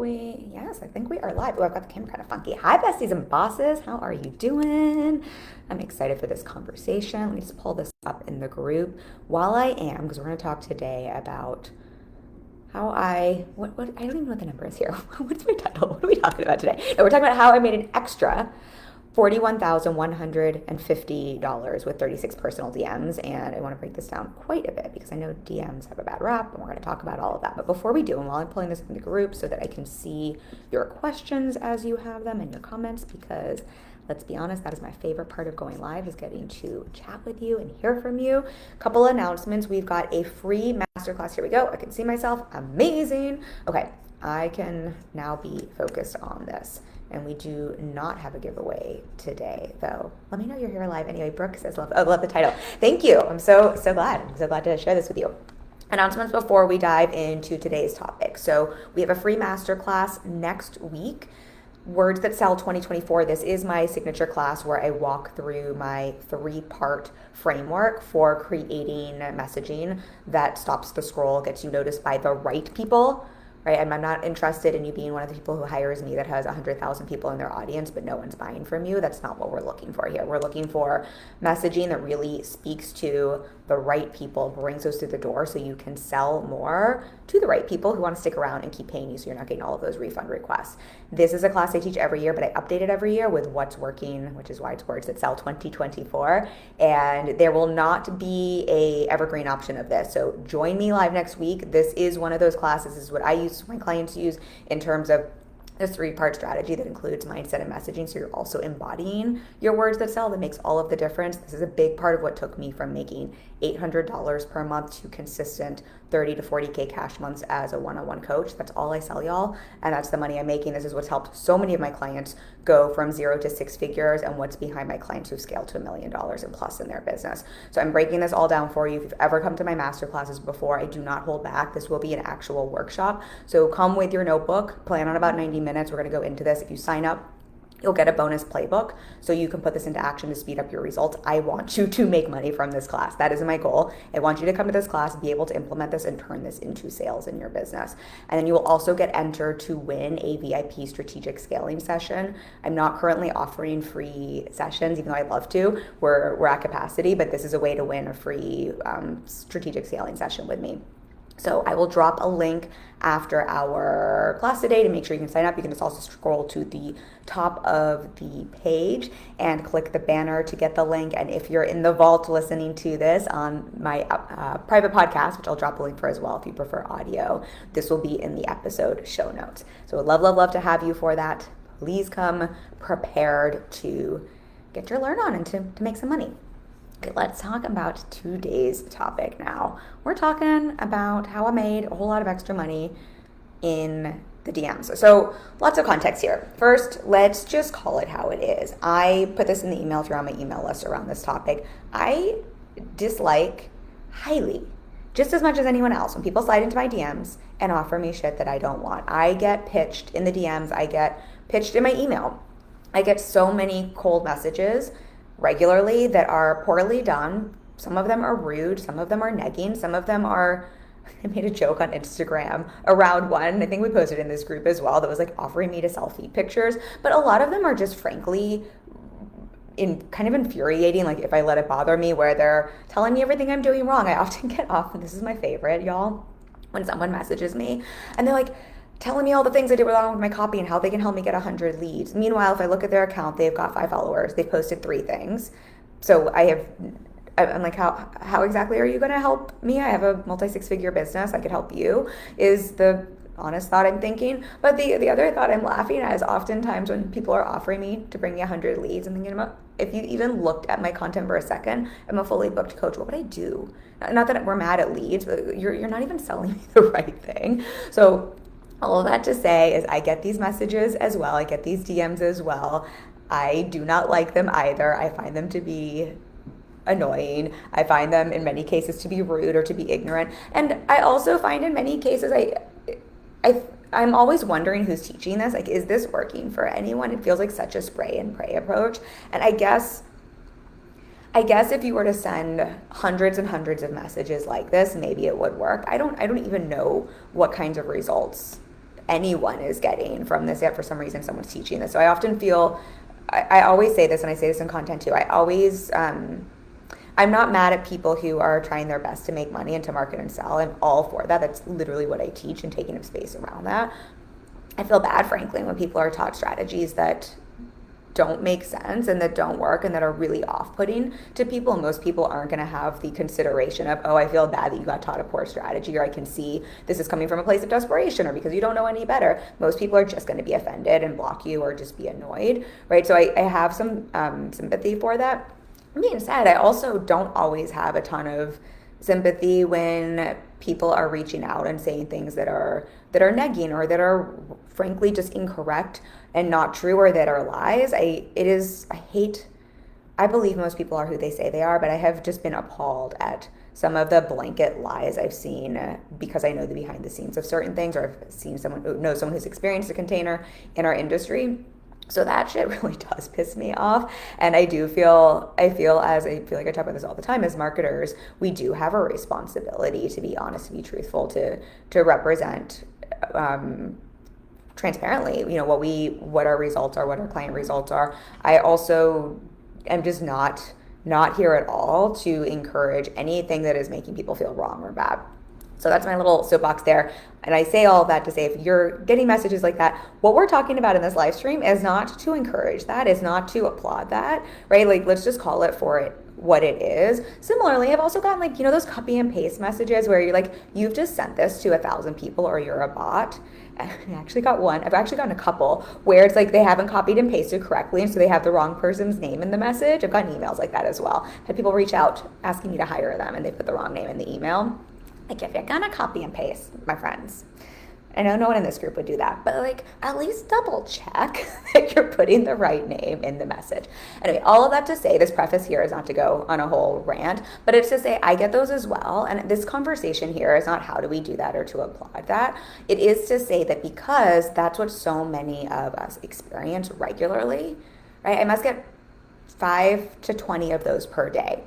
Yes, I think we are live. Oh, I've got the camera kind of funky. Hi, besties and bosses. How are you doing? I'm excited for this conversation. Let me just pull this up in the group while I am, because we're going to talk today about how I don't even know what the number is here. What's my title? What are we talking about today? No, we're talking about how I made an extra $41,150 with 36 personal DMs. And I want to break this down quite a bit because I know DMs have a bad rap, and we're going to talk about all of that. But before we do, and while I'm pulling this in the group so that I can see your questions as you have them and your comments, because let's be honest, that is my favorite part of going live, is getting to chat with you and hear from you. Couple announcements. We've got a free masterclass. Here we go. I can see myself. Amazing. Okay, I can now be focused on this. And we do not have a giveaway today, though. Let me know you're here live. Anyway, Brooke says, love the title. Thank you. I'm so glad. I'm so glad to share this with you. Announcements before we dive into today's topic. So we have a free masterclass next week. Words That Sell 2024. This is my signature class where I walk through my 3-part framework for creating messaging that stops the scroll, gets you noticed by the right people. Right? And I'm not interested in you being one of the people who hires me that has 100,000 people in their audience, but no one's buying from you. That's not what we're looking for here. We're looking for messaging that really speaks to the right people, brings those through the door so you can sell more to the right people who want to stick around and keep paying you so you're not getting all of those refund requests. This is a class I teach every year, but I update it every year with what's working, which is why it's Words That Sell 2024. And there will not be a evergreen option of this. So join me live next week. This is one of those classes. This is what I use, my clients use, in terms of this 3-part strategy that includes mindset and messaging. So you're also embodying your words that sell. That makes all of the difference. This is a big part of what took me from making $800 per month to consistent 30 to 40K cash months as a one-on-one coach. That's all I sell, y'all. And that's the money I'm making. This is what's helped so many of my clients go from 0 to 6 figures, and what's behind my clients who've scaled to $1 million and plus in their business. So I'm breaking this all down for you. If you've ever come to my masterclasses before, I do not hold back. This will be an actual workshop. So come with your notebook, plan on about 90 minutes. We're going to go into this. If you sign up, you'll get a bonus playbook so you can put this into action to speed up your results. I want you to make money from this class. That is my goal. I want you to come to this class, be able to implement this, and turn this into sales in your business. And then you will also get entered to win a VIP strategic scaling session. I'm not currently offering free sessions, even though I'd love to. We're at capacity, but this is a way to win a free strategic scaling session with me. So I will drop a link after our class today to make sure you can sign up. You can just also scroll to the top of the page and click the banner to get the link. And if you're in the vault listening to this on my private podcast, which I'll drop a link for as well if you prefer audio, this will be in the episode show notes. So I'd love to have you for that. Please come prepared to get your learn on and to make some money. Okay, let's talk about today's topic now. We're talking about how I made a whole lot of extra money in the DMs. So lots of context here. First, let's just call it how it is. I put this in the email if you're on my email list around this topic. I dislike highly, just as much as anyone else, when people slide into my DMs and offer me shit that I don't want. I get pitched in the DMs. I get pitched in my email. I get so many cold messages regularly that are poorly done. Some of them are rude, some of them are negging, some of them are, I made a joke on Instagram around one, I think we posted in this group as well, that was like offering me to selfie pictures, but a lot of them are just frankly kind of infuriating, like if I let it bother me, where they're telling me everything I'm doing wrong. I often get off, and this is my favorite, y'all, when someone messages me and they're like, telling me all the things I did wrong with my copy and how they can help me get 100 leads. Meanwhile, if I look at their account, they've got 5 followers. They've posted 3 things. So I'm like, how exactly are you going to help me? I have a multi-6-figure business. I could help you, is the honest thought I'm thinking. But the other thought I'm laughing at is oftentimes when people are offering me to bring me 100 leads, I'm thinking about, if you even looked at my content for a second, I'm a fully booked coach. What would I do? Not that we're mad at leads, but you're not even selling me the right thing. So all of that to say is I get these messages as well. I get these DMs as well. I do not like them either. I find them to be annoying. I find them in many cases to be rude or to be ignorant. And I also find in many cases I'm always wondering who's teaching this. Like, is this working for anyone? It feels like such a spray and pray approach. And I guess if you were to send hundreds and hundreds of messages like this, maybe it would work. I don't even know what kinds of results anyone is getting from this, yet for some reason someone's teaching this. So I often feel, I always say this, and I say this in content too, I'm not mad at people who are trying their best to make money and to market and sell. I'm all for that. That's literally what I teach, and taking up space around that. I feel bad, frankly, when people are taught strategies that don't make sense and that don't work and that are really off-putting to people. Most people aren't going to have the consideration of, oh, I feel bad that you got taught a poor strategy, or I can see this is coming from a place of desperation, or because you don't know any better. Most people are just going to be offended and block you or just be annoyed, right? So I have some sympathy for that. That being said, I also don't always have a ton of sympathy when people are reaching out and saying things that are negging, or that are frankly just incorrect and not true, or that are lies. I believe most people are who they say they are, but I have just been appalled at some of the blanket lies I've seen because I know the behind the scenes of certain things, or I've seen someone who's experienced a container in our industry. So that shit really does piss me off. And I feel like I talk about this all the time, as marketers, we do have a responsibility to be honest, to be truthful, to represent transparently, what our results are, what our client results are. I also am just not here at all to encourage anything that is making people feel wrong or bad. So that's my little soapbox there. And I say all that to say, if you're getting messages like that, what we're talking about in this live stream is not to encourage that, is not to applaud that, right? Like, let's just call it for what it is. Similarly, I've also gotten those copy and paste messages where you're like, you've just sent this to 1,000 people, or you're a bot. I've actually gotten a couple where it's like they haven't copied and pasted correctly, and so they have the wrong person's name in the message. I've gotten emails like that as well. I've had people reach out asking me to hire them, and they put the wrong name in the email. Like, if you're gonna copy and paste, my friends, I know no one in this group would do that, but at least double check that you're putting the right name in the message. Anyway, all of that to say, this preface here is not to go on a whole rant, but it's to say I get those as well. And this conversation here is not how do we do that or to applaud that. It is to say that because that's what so many of us experience regularly, right? I must get 5 to 20 of those per day.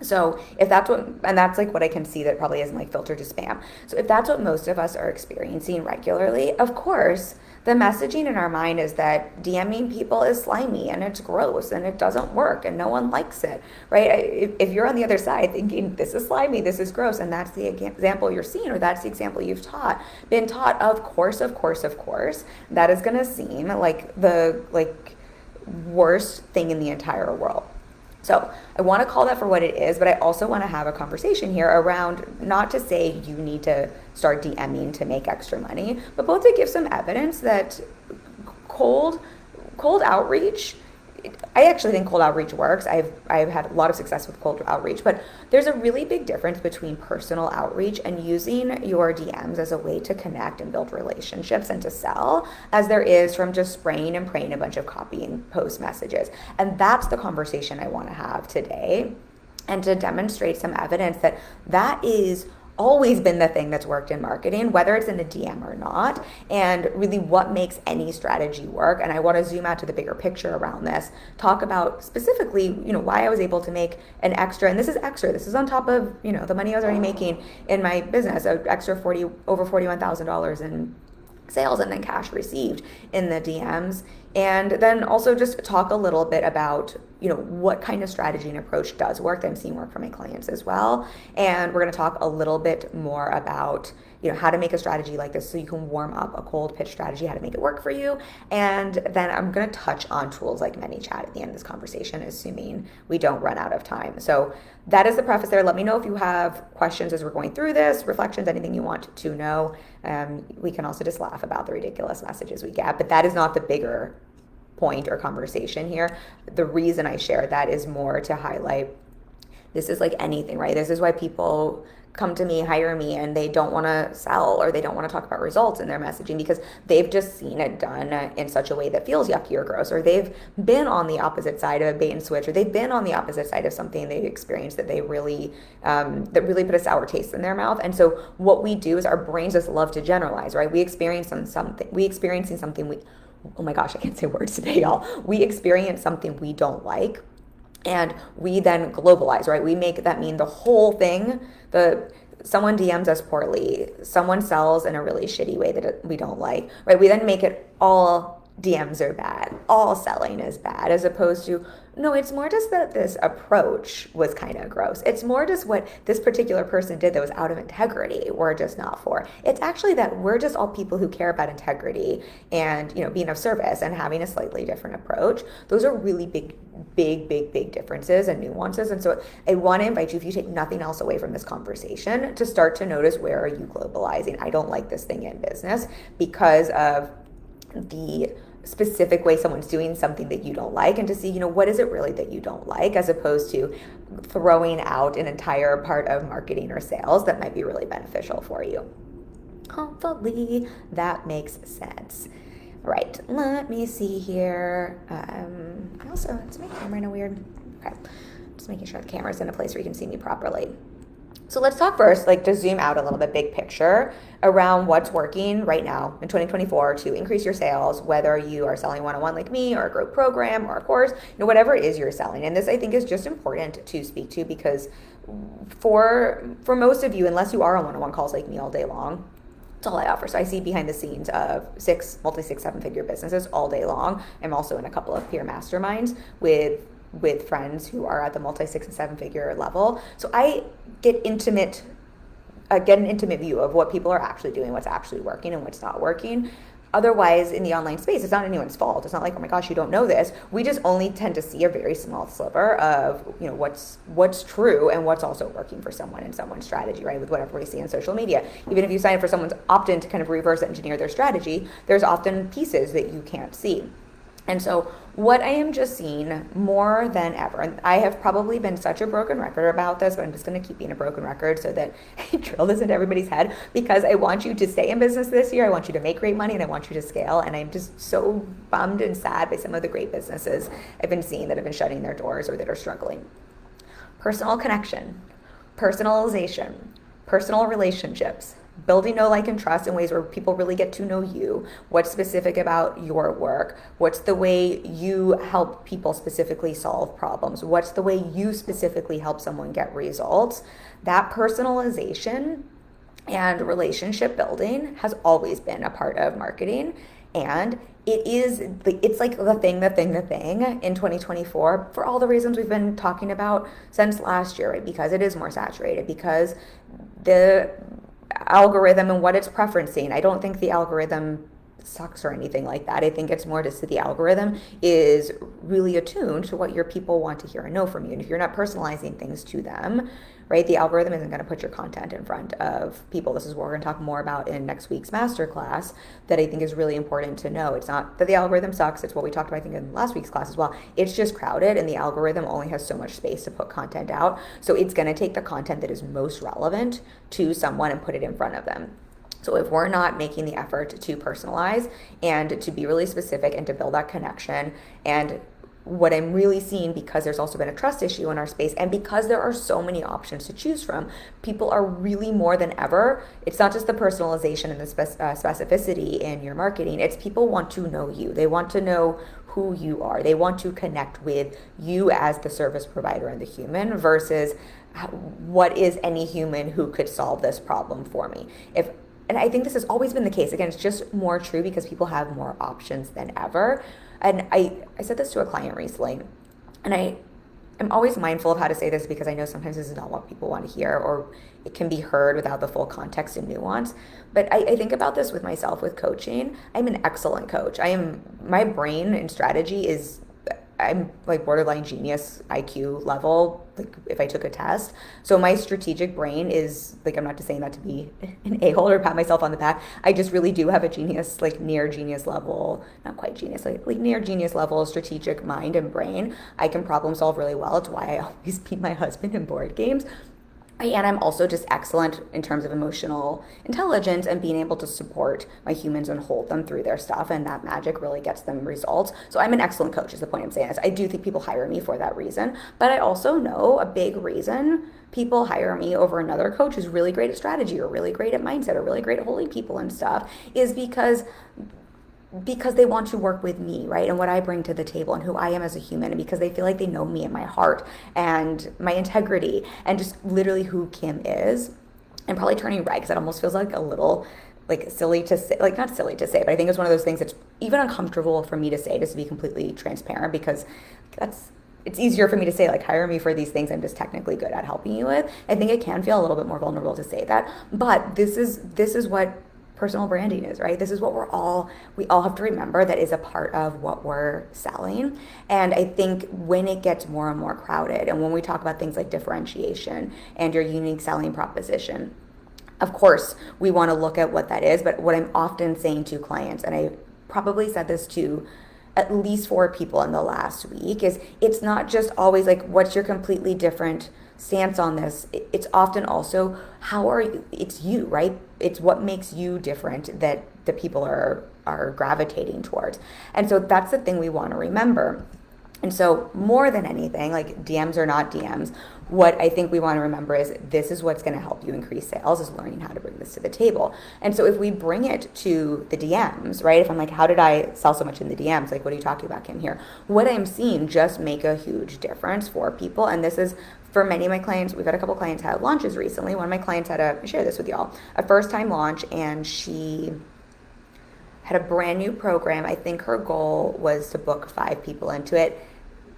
So if that's what I can see that probably isn't filtered to spam. So if that's what most of us are experiencing regularly, of course, the messaging in our mind is that DMing people is slimy and it's gross and it doesn't work and no one likes it, right? If you're on the other side thinking this is slimy, this is gross, and that's the example you're seeing, or that's the example you've been taught, of course, that is going to seem like the worst thing in the entire world. So I want to call that for what it is, but I also want to have a conversation here around, not to say you need to start DMing to make extra money, but both to give some evidence that cold outreach, I actually think cold outreach works. I've had a lot of success with cold outreach, but there's a really big difference between personal outreach and using your DMs as a way to connect and build relationships and to sell, as there is from just spraying and praying a bunch of copy and post messages. And that's the conversation I want to have today, and to demonstrate some evidence that is always been the thing that's worked in marketing, whether it's in a DM or not, and really what makes any strategy work. And I want to zoom out to the bigger picture around this, talk about specifically, why I was able to make an extra, and this is on top of, the money I was already making in my business, an extra over $41,000 in sales and then cash received in the DMs. And then also just talk a little bit about, what kind of strategy and approach does work that I'm seeing work for my clients as well. And we're going to talk a little bit more about, how to make a strategy like this so you can warm up a cold pitch strategy, how to make it work for you. And then I'm going to touch on tools like ManyChat at the end of this conversation, assuming we don't run out of time. So that is the preface there. Let me know if you have questions as we're going through this, reflections, anything you want to know. We can also just laugh about the ridiculous messages we get, but that is not the bigger point or conversation here. The reason I share that is more to highlight, this is like anything, right? This is why people come to me, hire me, and they don't want to sell, or they don't want to talk about results in their messaging because they've just seen it done in such a way that feels yucky or gross, or they've been on the opposite side of a bait and switch, or they've been on the opposite side of something they've experienced that they really that really put a sour taste in their mouth. And so what we do is our brains just love to generalize, right? We experience something oh my gosh, I can't say words today, y'all. We experience something we don't like, and we then globalize, right? We make that mean the whole thing, someone DMs us poorly, someone sells in a really shitty way that we don't like, right? We then make it all DMs are bad, all selling is bad, as opposed to, no, it's more just that this approach was kind of gross. It's more just what this particular person did that was out of integrity we're just not for. It's actually that we're just all people who care about integrity and, being of service and having a slightly different approach. Those are really big differences and nuances. And so I want to invite you, if you take nothing else away from this conversation, to start to notice, where are you globalizing? I don't like this thing in business because of the specific way someone's doing something that you don't like, and to see, what is it really that you don't like, as opposed to throwing out an entire part of marketing or sales that might be really beneficial for you. Hopefully that makes sense. Right, let me see here. Is my camera in a weird? Okay, just making sure the camera's in a place where you can see me properly. So let's talk first, to zoom out a little bit, big picture, around what's working right now in 2024 to increase your sales, whether you are selling one-on-one like me, or a group program, or a course, whatever it is you're selling. And this, I think, is just important to speak to, because for most of you, unless you are on one-on-one calls like me all day long, that's all I offer. So I see behind the scenes of multi 6-7-figure businesses all day long. I'm also in a couple of peer masterminds with friends who are at the multi 6 and 7-figure level. So I get an intimate view of what people are actually doing, what's actually working and what's not working. Otherwise, in the online space, it's not anyone's fault. It's not like, oh my gosh, you don't know this. We just only tend to see a very small sliver of, what's true and what's also working for someone and someone's strategy, right? With whatever we see on social media. Even if you sign up for someone's opt-in to kind of reverse engineer their strategy, there's often pieces that you can't see. And so what I am just seeing more than ever, and I have probably been such a broken record about this, but I'm just going to keep being a broken record so that I drill this into everybody's head, because I want you to stay in business this year. I want you to make great money, and I want you to scale. And I'm just so bummed and sad by some of the great businesses I've been seeing that have been shutting their doors or that are struggling. Personal connection, personalization, personal relationships, building know, like, and trust in ways where people really get to know you, what's specific about your work, what's the way you help people specifically solve problems, what's the way you specifically help someone get results. That personalization and relationship building has always been a part of marketing. And it's like the thing in 2024 for all the reasons we've been talking about since last year, right? Because it is more saturated, because the algorithm and what it's preferencing. I don't think the algorithm sucks or anything like that. I think it's more just that the algorithm is really attuned to what your people want to hear and know from you. And if you're not personalizing things to them, right, the algorithm isn't going to put your content in front of people. This is what we're going to talk more about in next week's masterclass, that I think is really important to know. It's not that the algorithm sucks. It's what we talked about, I think, in last week's class as well. It's just crowded, and the algorithm only has so much space to put content out. So it's going to take the content that is most relevant to someone and put it in front of them. So if we're not making the effort to personalize and to be really specific and to build that connection, and what I'm really seeing, because there's also been a trust issue in our space, and because there are so many options to choose from, people are really more than ever, it's not just the personalization and the specificity in your marketing, it's people want to know you. They want to know who you are. They want to connect with you as the service provider and the human, versus what is any human who could solve this problem for me. And I think this has always been the case. Again, it's just more true because people have more options than ever. And I said this to a client recently, and I'm always mindful of how to say this, because I know sometimes this is not what people want to hear, or it can be heard without the full context and nuance. But I think about this with myself with coaching. I'm an excellent coach. My brain and strategy I'm like borderline genius IQ level, like if I took a test. So my strategic brain is like, I'm not just saying that to be an a-hole or pat myself on the back. I just really do have a genius, like near genius level, not quite genius, like near genius level strategic mind and brain. I can problem solve really well. It's why I always beat my husband in board games. And I'm also just excellent in terms of emotional intelligence and being able to support my humans and hold them through their stuff. And that magic really gets them results. So I'm an excellent coach is the point I'm saying. I do think people hire me for that reason. But I also know a big reason people hire me over another coach who's really great at strategy or really great at mindset or really great at holding people and stuff is because they want to work with me, right? And what I bring to the table and who I am as a human, and because they feel like they know me and my heart and my integrity and just literally who Kim is. I'm probably turning red because it almost feels like a little like silly to say, like not silly to say, but I think it's one of those things that's even uncomfortable for me to say, just to be completely transparent, because it's easier for me to say like hire me for these things I'm just technically good at helping you with. I think it can feel a little bit more vulnerable to say that, but this is what personal branding is, right? This is what we all have to remember that is a part of what we're selling. And I think when it gets more and more crowded, and when we talk about things like differentiation and your unique selling proposition, of course, we want to look at what that is. But what I'm often saying to clients, and I probably said this to at least 4 people in the last week, is it's not just always like, what's your completely different stance on this? It's often also, how are you? It's you, right? It's what makes you different that the people are gravitating towards. And so that's the thing we want to remember. And so more than anything, like DMs or not DMs, what I think we want to remember is this is what's going to help you increase sales, is learning how to bring this to the table. And so if we bring it to the DMs, right? If I'm like, how did I sell so much in the DMs? Like, what are you talking about, Kim, here? What I'm seeing just make a huge difference for people. And this is for many of my clients. We've had a couple clients had launches recently. One of my clients had I share this with y'all, a first time launch, and she had a brand new program. I think her goal was to book 5 people into it,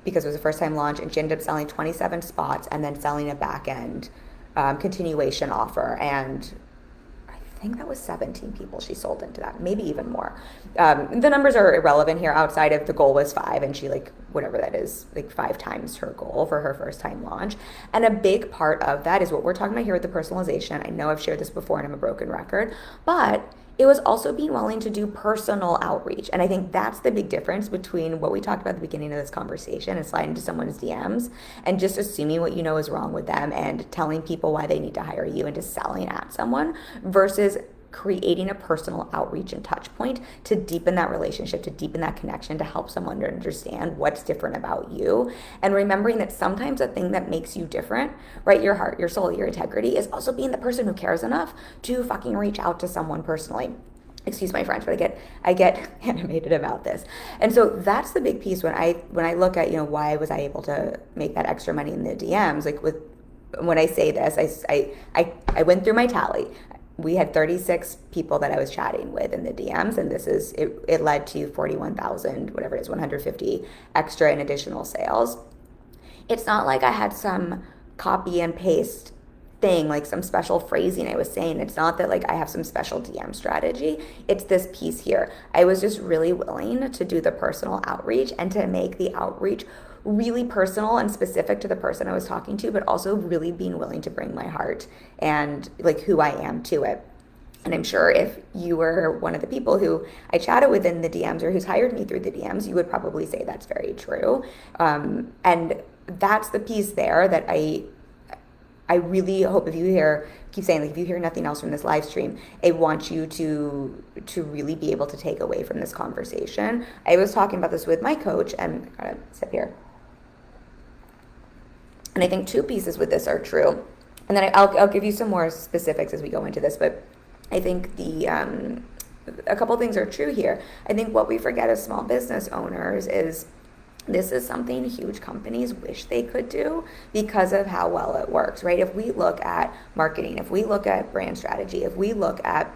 because it was a first time launch, and she ended up selling 27 spots and then selling a back end continuation offer. And I think that was 17 people she sold into that, maybe even more. The numbers are irrelevant here, outside of the goal was 5, and she, like, whatever that is, like 5 times her goal for her first time launch. And a big part of that is what we're talking about here with the personalization. I know I've shared this before and I'm a broken record, but it was also being willing to do personal outreach. And I think that's the big difference between what we talked about at the beginning of this conversation and sliding into someone's DMs and just assuming what you know is wrong with them and telling people why they need to hire you and just selling at someone, versus creating a personal outreach and touch point to deepen that relationship, to deepen that connection, to help someone understand what's different about you. And remembering that sometimes a thing that makes you different, right, your heart, your soul, your integrity, is also being the person who cares enough to fucking reach out to someone personally. Excuse my French, but I get animated about this. And so that's the big piece when I look at, why was I able to make that extra money in the DMs, like when I say this, I went through my tally. We had 36 people that I was chatting with in the DMs, and it led to 41,000, whatever it is, 150 extra in additional sales. It's not like I had some copy and paste thing, like some special phrasing I was saying. It's not that like I have some special DM strategy. It's this piece here. I was just really willing to do the personal outreach and to make the outreach really personal and specific to the person I was talking to, but also really being willing to bring my heart and like who I am to it. And I'm sure if you were one of the people who I chatted with in the DMs or who's hired me through the DMs, you would probably say that's very true. And that's the piece there that I really hope, if you keep saying, like, if you hear nothing else from this live stream, I want you to really be able to take away from this conversation. I was talking about this with my coach, and I gotta sip here. And I think 2 pieces with this are true. And then I'll give you some more specifics as we go into this, but I think a couple things are true here. I think what we forget as small business owners is this is something huge companies wish they could do because of how well it works, right? If we look at marketing, if we look at brand strategy, if we look at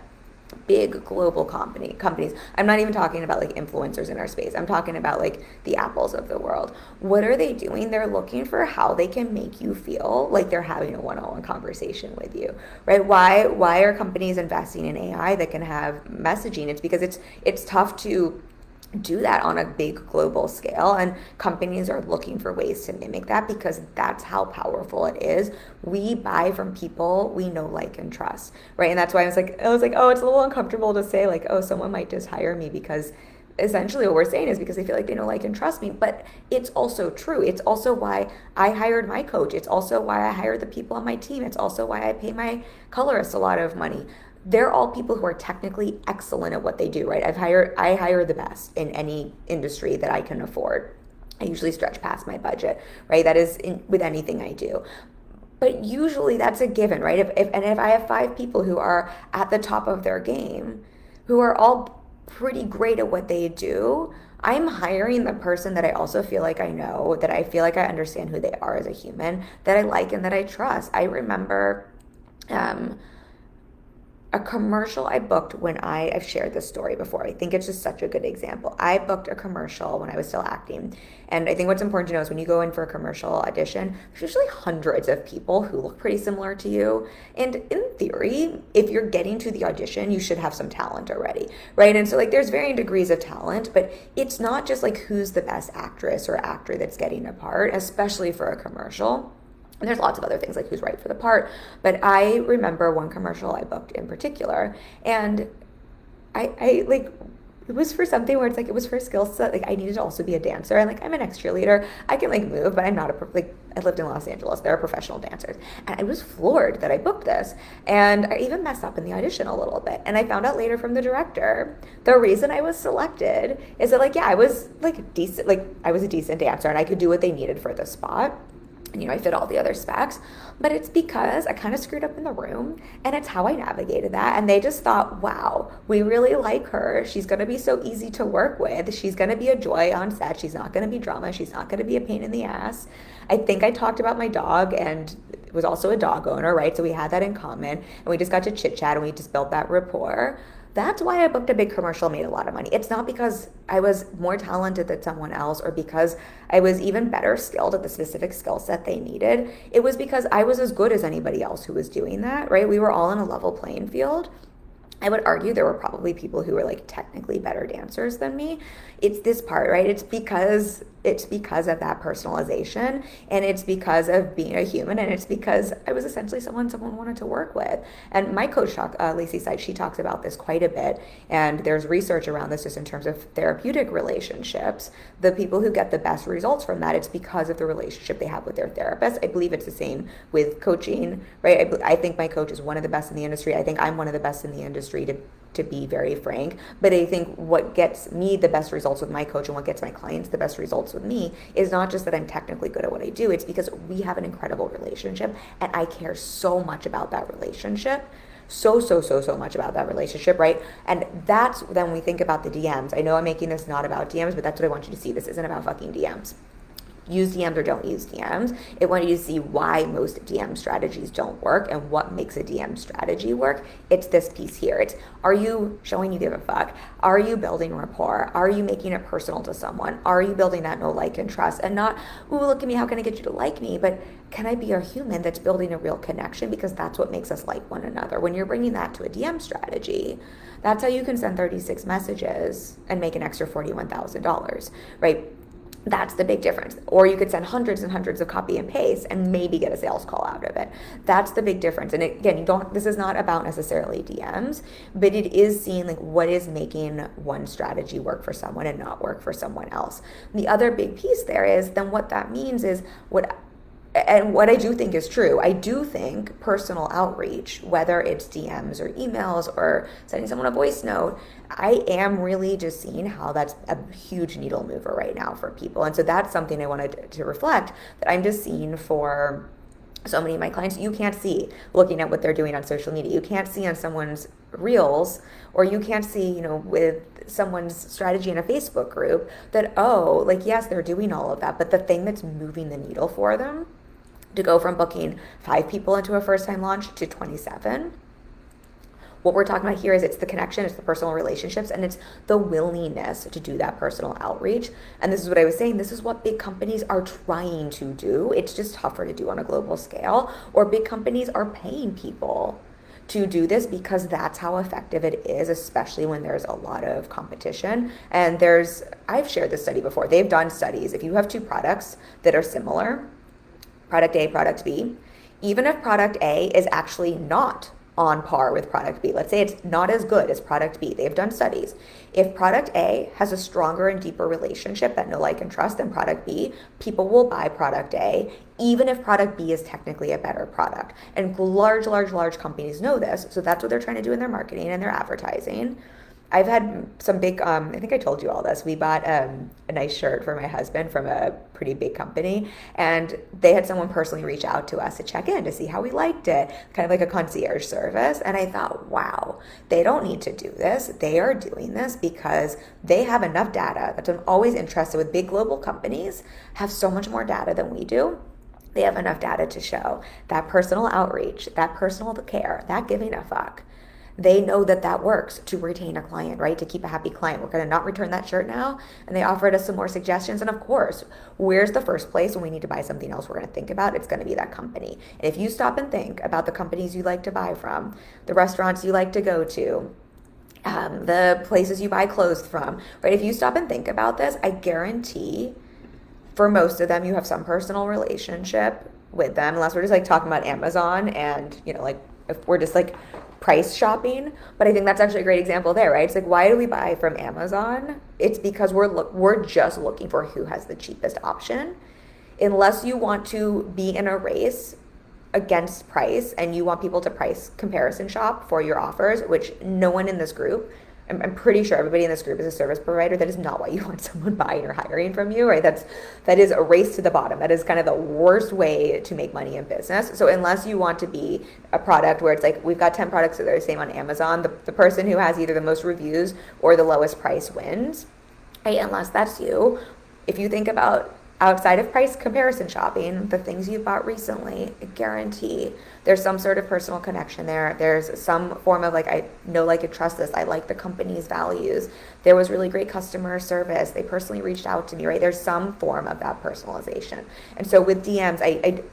big global companies, I'm not even talking about like influencers in our space, I'm talking about like the Apples of the world. What are they doing? They're looking for how they can make you feel like they're having a one-on-one conversation with you, right? Why are companies investing in AI that can have messaging? It's because it's tough to do that on a big global scale, and companies are looking for ways to mimic that because that's how powerful it is. We buy from people we know, like, and trust, right? And that's why I was like, oh, it's a little uncomfortable to say like, oh, someone might just hire me because essentially what we're saying is because they feel like they know, like, and trust me. But it's also true. It's also why I hired my coach. It's also why I hired the people on my team. It's also why I pay my colorist a lot of money. They're all people who are technically excellent at what they do, right? I hire the best in any industry that I can afford. I usually stretch past my budget, right? That is with anything I do. But usually that's a given, right? If I have 5 people who are at the top of their game, who are all pretty great at what they do, I'm hiring the person that I also feel like I know, that I feel like I understand who they are as a human, that I like and that I trust. I remember Um, a commercial I booked when I've shared this story before. I think it's just such a good example. I booked a commercial when I was still acting. And I think what's important to know is when you go in for a commercial audition, there's usually hundreds of people who look pretty similar to you. And in theory, if you're getting to the audition, you should have some talent already, right? And so like there's varying degrees of talent, but it's not just like who's the best actress or actor that's getting a part, especially for a commercial. And there's lots of other things like who's right for the part. But I remember one commercial I booked in particular. And I like, it was for something where it's like, it was for a skill set. Like I needed to also be a dancer. And like, I'm an ex-cheerleader. I can like move, but I'm not like, I lived in Los Angeles. There are professional dancers. And I was floored that I booked this. And I even messed up in the audition a little bit. And I found out later from the director, the reason I was selected is that like, yeah, I was like decent, like I was a decent dancer and I could do what they needed for the spot. You know, I fit all the other specs, but it's because I kind of screwed up in the room and it's how I navigated that. And they just thought, wow, we really like her. She's going to be so easy to work with. She's going to be a joy on set. She's not going to be drama. She's not going to be a pain in the ass. I think I talked about my dog and was also a dog owner, right? So we had that in common and we just got to chit chat and we just built that rapport. That's why I booked a big commercial, made a lot of money. It's not because I was more talented than someone else or because I was even better skilled at the specific skill set they needed. It was because I was as good as anybody else who was doing that, right? We were all in a level playing field. I would argue there were probably people who were like technically better dancers than me. It's this part, right? It's because of that personalization, and it's because of being a human, and it's because I was essentially someone wanted to work with. And my coach, Lacey Seitz, she talks about this quite a bit, and there's research around this just in terms of therapeutic relationships. The people who get the best results from that, it's because of the relationship they have with their therapist. I believe it's the same with coaching, right? I think my coach is one of the best in the industry. I think I'm one of the best in the industry, to be very frank. But I think what gets me the best results with my coach and what gets my clients the best results with me is not just that I'm technically good at what I do. It's because we have an incredible relationship and I care so much about that relationship. So much about that relationship, right? And that's then we think about the DMs. I know I'm making this not about DMs, but that's what I want you to see. This isn't about fucking DMs. Use DMs or don't use DMs. I want you to see why most DM strategies don't work and what makes a DM strategy work. It's this piece here. It's, are you showing you give a fuck? Are you building rapport? Are you making it personal to someone? Are you building that know, like, and trust? And not, ooh, look at me, how can I get you to like me? But can I be a human that's building a real connection? Because that's what makes us like one another. When you're bringing that to a DM strategy, that's how you can send 36 messages and make an extra $41,000, right? That's the big difference. Or you could send hundreds and hundreds of copy and paste and maybe get a sales call out of it. That's the big difference. And again, this is not about necessarily DMs, but it is seeing like what is making one strategy work for someone and not work for someone else. The other big piece there is then what that means is what I do think is true. I do think personal outreach, whether it's DMs or emails or sending someone a voice note, I am really just seeing how that's a huge needle mover right now for people. And so that's something I wanted to reflect, that I'm just seeing for so many of my clients. You can't see looking at what they're doing on social media. You can't see on someone's reels, or you can't see, with someone's strategy in a Facebook group that, oh, like, yes, they're doing all of that, but the thing that's moving the needle for them to go from booking 5 people into a first-time launch to 27. What we're talking about here is it's the connection, it's the personal relationships, and it's the willingness to do that personal outreach. And this is what I was saying. This is what big companies are trying to do. It's just tougher to do on a global scale, or big companies are paying people to do this because that's how effective it is, especially when there's a lot of competition. And I've shared this study before. They've done studies. If you have 2 products that are similar, product A, product B, even if product A is actually not on par with product B, let's say it's not as good as product B, they've done studies. If product A has a stronger and deeper relationship that know, like, and trust than product B, people will buy product A, even if product B is technically a better product. And large companies know this, so that's what they're trying to do in their marketing and their advertising. I've had some big, I think I told you all this. We bought a nice shirt for my husband from a pretty big company, and they had someone personally reach out to us to check in to see how we liked it, kind of like a concierge service. And I thought, wow, they don't need to do this. They are doing this because they have enough data. That's what I'm always interested with. Big global companies have so much more data than we do. They have enough data to show that personal outreach, that personal care, that giving a fuck. They know that that works to retain a client, right? To keep a happy client. We're going to not return that shirt now. And they offered us some more suggestions. And of course, where's the first place when we need to buy something else we're going to think about? It's going to be that company. And if you stop and think about the companies you like to buy from, the restaurants you like to go to, the places you buy clothes from, right? If you stop and think about this, I guarantee for most of them, you have some personal relationship with them, unless we're just like talking about Amazon and, like if we're just like price shopping. But I think that's actually a great example there, right? It's like, why do we buy from Amazon? It's because we're just looking for who has the cheapest option. Unless you want to be in a race against price and you want people to price comparison shop for your offers, which no one in this group, I'm pretty sure everybody in this group is a service provider. That is not why you want someone buying or hiring from you, right? That is a race to the bottom. That is kind of the worst way to make money in business. So unless you want to be a product where it's like, we've got 10 products that are the same on Amazon, the person who has either the most reviews or the lowest price wins, right? Unless that's you, if you think about outside of price comparison shopping, the things you've bought recently, I guarantee there's some sort of personal connection there. There's some form of like, I know, like, I trust this. I like the company's values. There was really great customer service. They personally reached out to me, right? There's some form of that personalization. And so with DMs,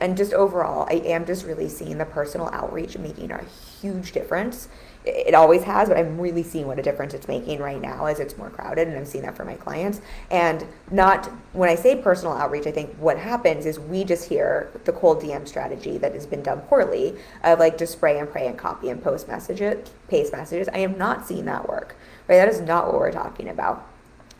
and just overall, I am just really seeing the personal outreach making a huge difference. It always has, but I'm really seeing what a difference it's making right now as it's more crowded, and I'm seeing that for my clients. And not, when I say personal outreach, I think what happens is we just hear the cold DM strategy that has been done poorly of like just spray and pray and copy and paste messages. I am not seeing that work, right? That is not what we're talking about.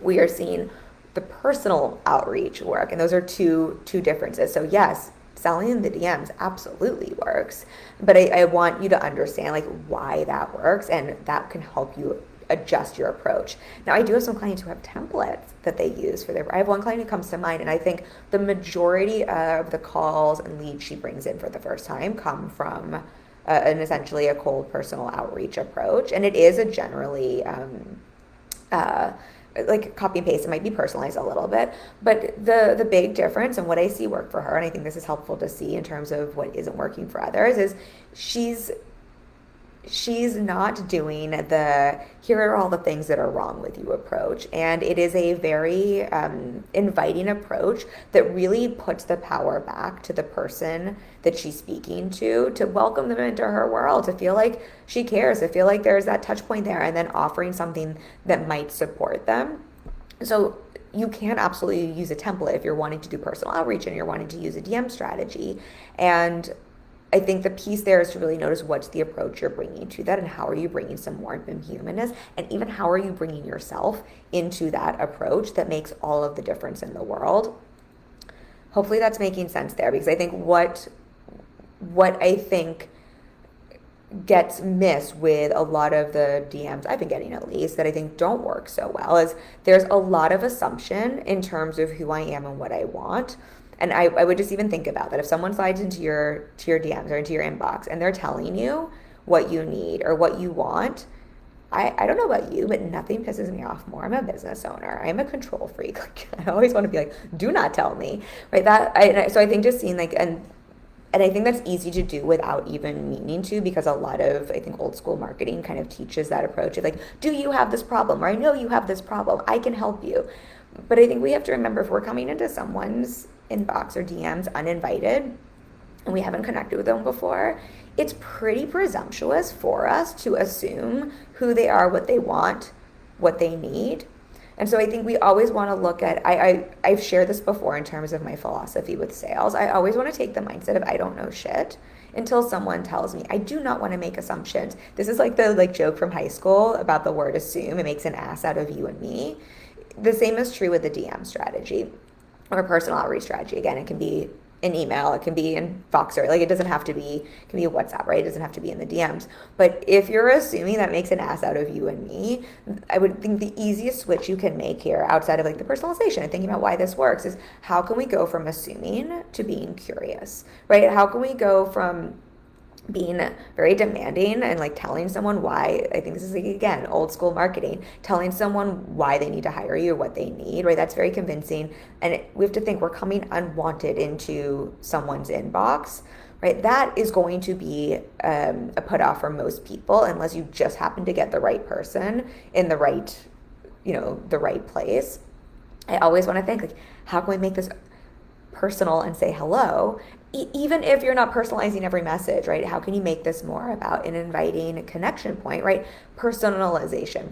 We are seeing the personal outreach work, and those are two differences. So yes, selling in the DMs absolutely works, but I want you to understand like why that works, and that can help you adjust your approach. Now, I do have some clients who have templates that they use for I have one client who comes to mind, and I think the majority of the calls and leads she brings in for the first time come from essentially a cold personal outreach approach, and it is a generally like copy and paste. It might be personalized a little bit, but the big difference and what I see work for her, and I think this is helpful to see in terms of what isn't working for others, is she's not doing the here are all the things that are wrong with you approach. And it is a very inviting approach that really puts the power back to the person that she's speaking to welcome them into her world, to feel like she cares, to feel like there's that touch point there, and then offering something that might support them. So you can absolutely use a template if you're wanting to do personal outreach and you're wanting to use a DM strategy. And I think the piece there is to really notice what's the approach you're bringing to that, and how are you bringing some warmth and humanness, and even how are you bringing yourself into that approach that makes all of the difference in the world. Hopefully that's making sense there, because I think what I think gets missed with a lot of the DMs I've been getting, at least, that I think don't work so well, is there's a lot of assumption in terms of who I am and what I want. And I would just even think about that. If someone slides into your DMs or into your inbox and they're telling you what you need or what you want, I don't know about you, but nothing pisses me off more. I'm a business owner. I'm a control freak. I always want to be like, do not tell me, right? So I think just seeing like, and I think that's easy to do without even meaning to, because a lot of, I think, old school marketing kind of teaches that approach of like, do you have this problem? Or I know you have this problem. I can help you. But I think we have to remember, if we're coming into someone's inbox or DMs uninvited and we haven't connected with them before, it's pretty presumptuous for us to assume who they are, what they want, what they need. And so I think we always want to look at, I've shared this before in terms of my philosophy with sales. I always want to take the mindset of I don't know shit until someone tells me. I do not want to make assumptions. This is like the joke from high school about the word assume. It makes an ass out of you and me. The same is true with the DM strategy or personal outreach strategy. Again, it can be in email, it can be in Voxer, like it doesn't have to be, it can be WhatsApp, right? It doesn't have to be in the DMs. But if you're assuming that makes an ass out of you and me, I would think the easiest switch you can make here, outside of like the personalization and thinking about why this works, is how can we go from assuming to being curious, right? How can we go from being very demanding and like telling someone why. I think this is like, again, old school marketing, telling someone why they need to hire you or what they need, right? That's very convincing. And we have to think we're coming unwanted into someone's inbox, right? That is going to be a put off for most people unless you just happen to get the right person in the right, the right place. I always want to think like, how can we make this personal and say hello, even if you're not personalizing every message, right? How can you make this more about an inviting connection point, right? Personalization,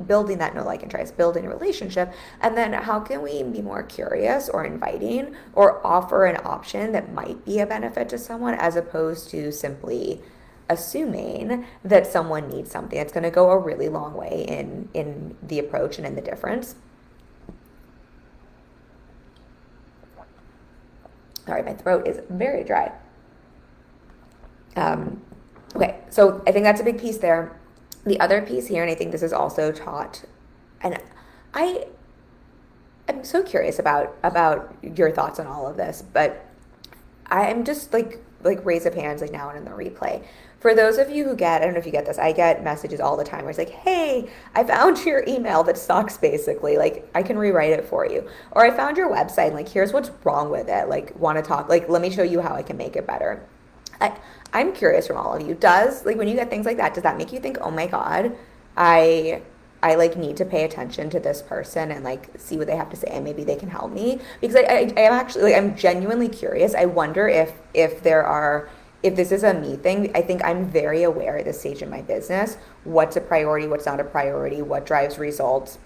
building that know, like, and trust, building a relationship. And then how can we be more curious or inviting or offer an option that might be a benefit to someone as opposed to simply assuming that someone needs something. It's going to go a really long way in the approach and in the difference. Sorry, my throat is very dry. Okay, so I think that's a big piece there. The other piece here, and I think this is also taught, and I'm so curious about your thoughts on all of this, but I'm just like raise of hands like now and in the replay. For those of you who get, I don't know if you get this, I get messages all the time where it's like, hey, I found your email that sucks basically. Like, I can rewrite it for you. Or I found your website, like, here's what's wrong with it. Like, want to talk, like, let me show you how I can make it better. I'm curious from all of you, when you get things like that, does that make you think, oh my God, I like need to pay attention to this person and like see what they have to say and maybe they can help me? Because I am actually, like, I'm genuinely curious. I wonder if this is a me thing. I think I'm very aware at this stage in my business, what's a priority, what's not a priority, what drives results.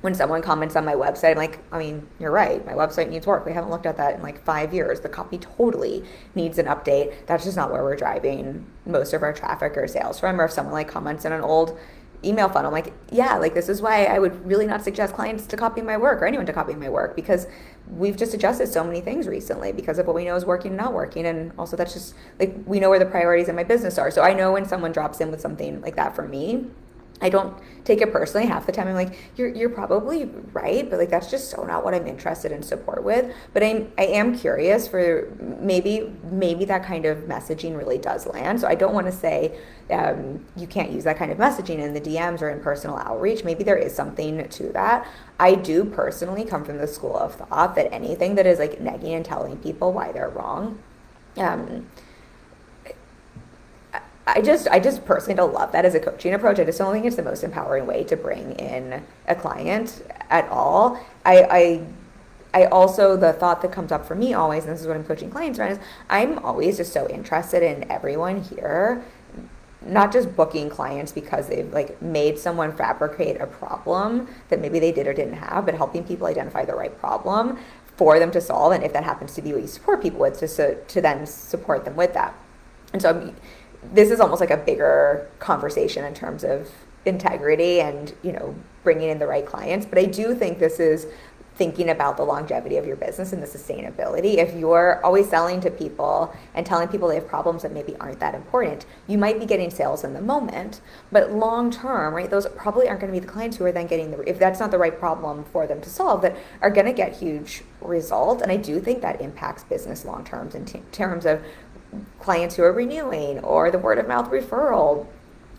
When someone comments on my website, I'm like, I mean, you're right. My website needs work. We haven't looked at that in like 5 years. The copy totally needs an update. That's just not where we're driving most of our traffic or sales from. Or if someone like comments in an old email funnel, I'm like, yeah, like this is why I would really not suggest clients to copy my work or anyone to copy my work, because we've just adjusted so many things recently because of what we know is working and not working. And also that's just like, we know where the priorities in my business are. So I know when someone drops in with something like that for me, I don't take it personally. Half the time I'm like, you're probably right, but like that's just so not what I'm interested in support with. But I am curious for maybe that kind of messaging really does land. So I don't want to say you can't use that kind of messaging in the DMs or in personal outreach. Maybe there is something to that. I do personally come from the school of thought that anything that is like negging and telling people why they're wrong, I just personally don't love that as a coaching approach. I just don't think it's the most empowering way to bring in a client at all. I also, the thought that comes up for me always, and this is what I'm coaching clients around, is I'm always just so interested in everyone here, not just booking clients because they've like made someone fabricate a problem that maybe they did or didn't have, but helping people identify the right problem for them to solve. And if that happens to be what you support people with, just to then support them with that. And so this is almost like a bigger conversation in terms of integrity and, bringing in the right clients. But I do think this is thinking about the longevity of your business and the sustainability. If you're always selling to people and telling people they have problems that maybe aren't that important, you might be getting sales in the moment, but long term, right, those probably aren't going to be the clients who are then getting if that's not the right problem for them to solve, that are going to get huge results. And I do think that impacts business long term in terms of clients who are renewing, or the word of mouth referral,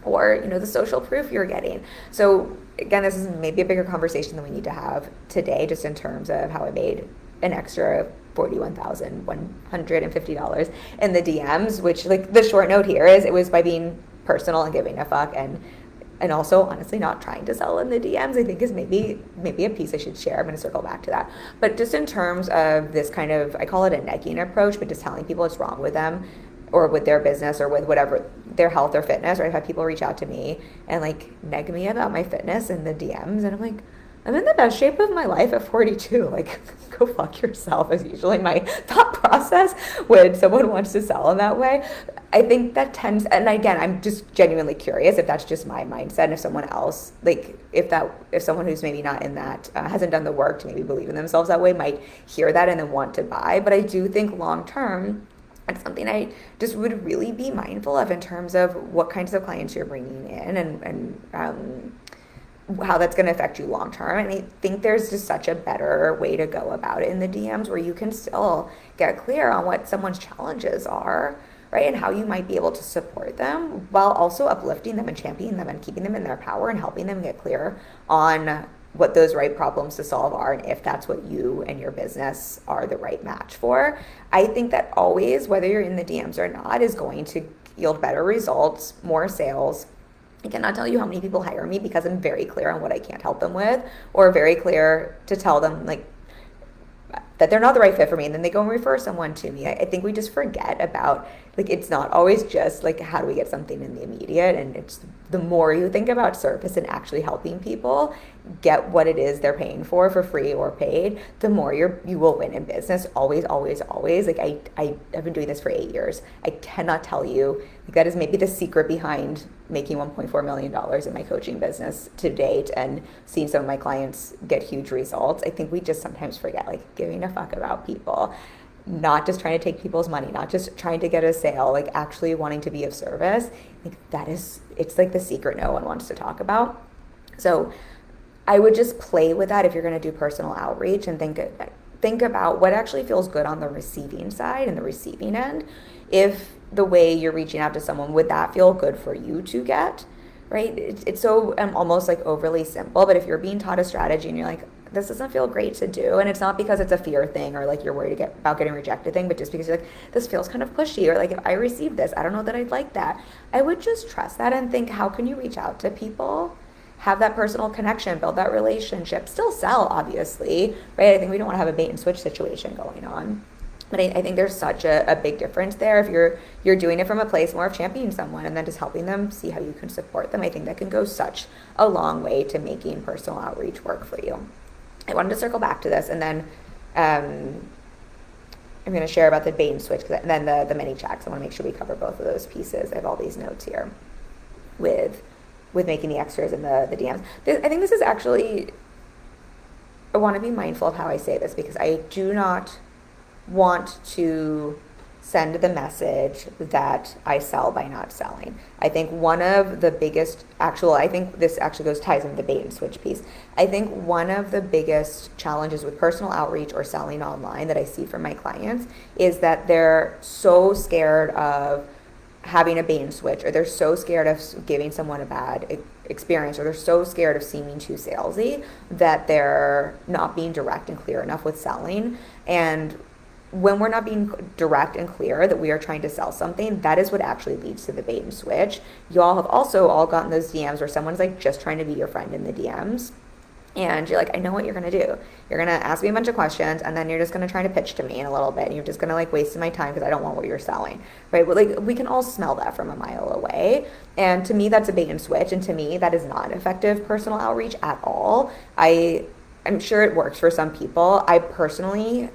or the social proof you're getting. So again, this is maybe a bigger conversation than we need to have today, just in terms of how I made an extra $41,150 in the DMs, which, like, the short note here is it was by being personal and giving a fuck, and also honestly not trying to sell in the DMs, I think is maybe a piece I should share. I'm going to circle back to that. But just in terms of this kind of, I call it a negging approach, but just telling people what's wrong with them or with their business or with whatever, their health or fitness. Or I've had people reach out to me and like neg me about my fitness in the DMs, and I'm like, I'm in the best shape of my life at 42. Like, go fuck yourself is usually my thought process when someone wants to sell in that way. I think that tends, and again, I'm just genuinely curious if that's just my mindset, and if someone else, like, if someone who's maybe not in that, hasn't done the work to maybe believe in themselves that way, might hear that and then want to buy. But I do think long term, it's something I just would really be mindful of in terms of what kinds of clients you're bringing in, and how that's going to affect you long term. And I think there's just such a better way to go about it in the DMs, where you can still get clear on what someone's challenges are, right? And how you might be able to support them while also uplifting them and championing them and keeping them in their power and helping them get clear on what those right problems to solve are and if that's what you and your business are the right match for. I think that always, whether you're in the DMs or not, is going to yield better results, more sales. I cannot tell you how many people hire me because I'm very clear on what I can't help them with, or very clear to tell them like that they're not the right fit for me, and then they go and refer someone to me. I think we just forget about, like, it's not always just like how do we get something in the immediate, and it's the more you think about service and actually helping people get what it is they're paying for free or paid, the more you will win in business. Always, always, always. Like I have been doing this for 8 years. I cannot tell you, like, that is maybe the secret behind making $1.4 million in my coaching business to date and seeing some of my clients get huge results. I think we just sometimes forget, like, giving a fuck about people, not just trying to take people's money, not just trying to get a sale, like actually wanting to be of service. Like it's like the secret no one wants to talk about. So I would just play with that if you're going to do personal outreach, and think about what actually feels good on the receiving side and the receiving end. If the way you're reaching out to someone, would that feel good for you to get, right? It's so almost like overly simple, but if you're being taught a strategy and you're like, this doesn't feel great to do, and it's not because it's a fear thing or like you're worried about getting rejected thing, but just because you're like, this feels kind of pushy, or like, if I receive this, I don't know that I'd like that. I would just trust that and think, how can you reach out to people, have that personal connection, build that relationship, still sell, obviously, right? I think we don't want to have a bait and switch situation going on. But I think there's such a big difference there. If you're doing it from a place more of championing someone and then just helping them see how you can support them, I think that can go such a long way to making personal outreach work for you. I wanted to circle back to this, and then I'm going to share about the bait and switch, and then the mini checks. I want to make sure we cover both of those pieces. I have all these notes here with making the extras and the DMs. I think this is actually, I want to be mindful of how I say this, because I do not want to send the message that I sell by not selling. I think one of the biggest I think this actually ties into the bait and switch piece. I think one of the biggest challenges with personal outreach or selling online that I see from my clients is that they're so scared of having a bait and switch, or they're so scared of giving someone a bad experience, or they're so scared of seeming too salesy that they're not being direct and clear enough with selling. And when we're not being direct and clear that we are trying to sell something, that is what actually leads to the bait and switch. You all have also all gotten those DMs where someone's like just trying to be your friend in the DMs, and you're like, I know what you're going to do. You're going to ask me a bunch of questions, and then you're just going to try to pitch to me in a little bit, and you're just going to like waste my time because I don't want what you're selling, right? But like, we can all smell that from a mile away. And to me, that's a bait and switch. And to me, that is not effective personal outreach at all. I'm sure it works for some people. I personally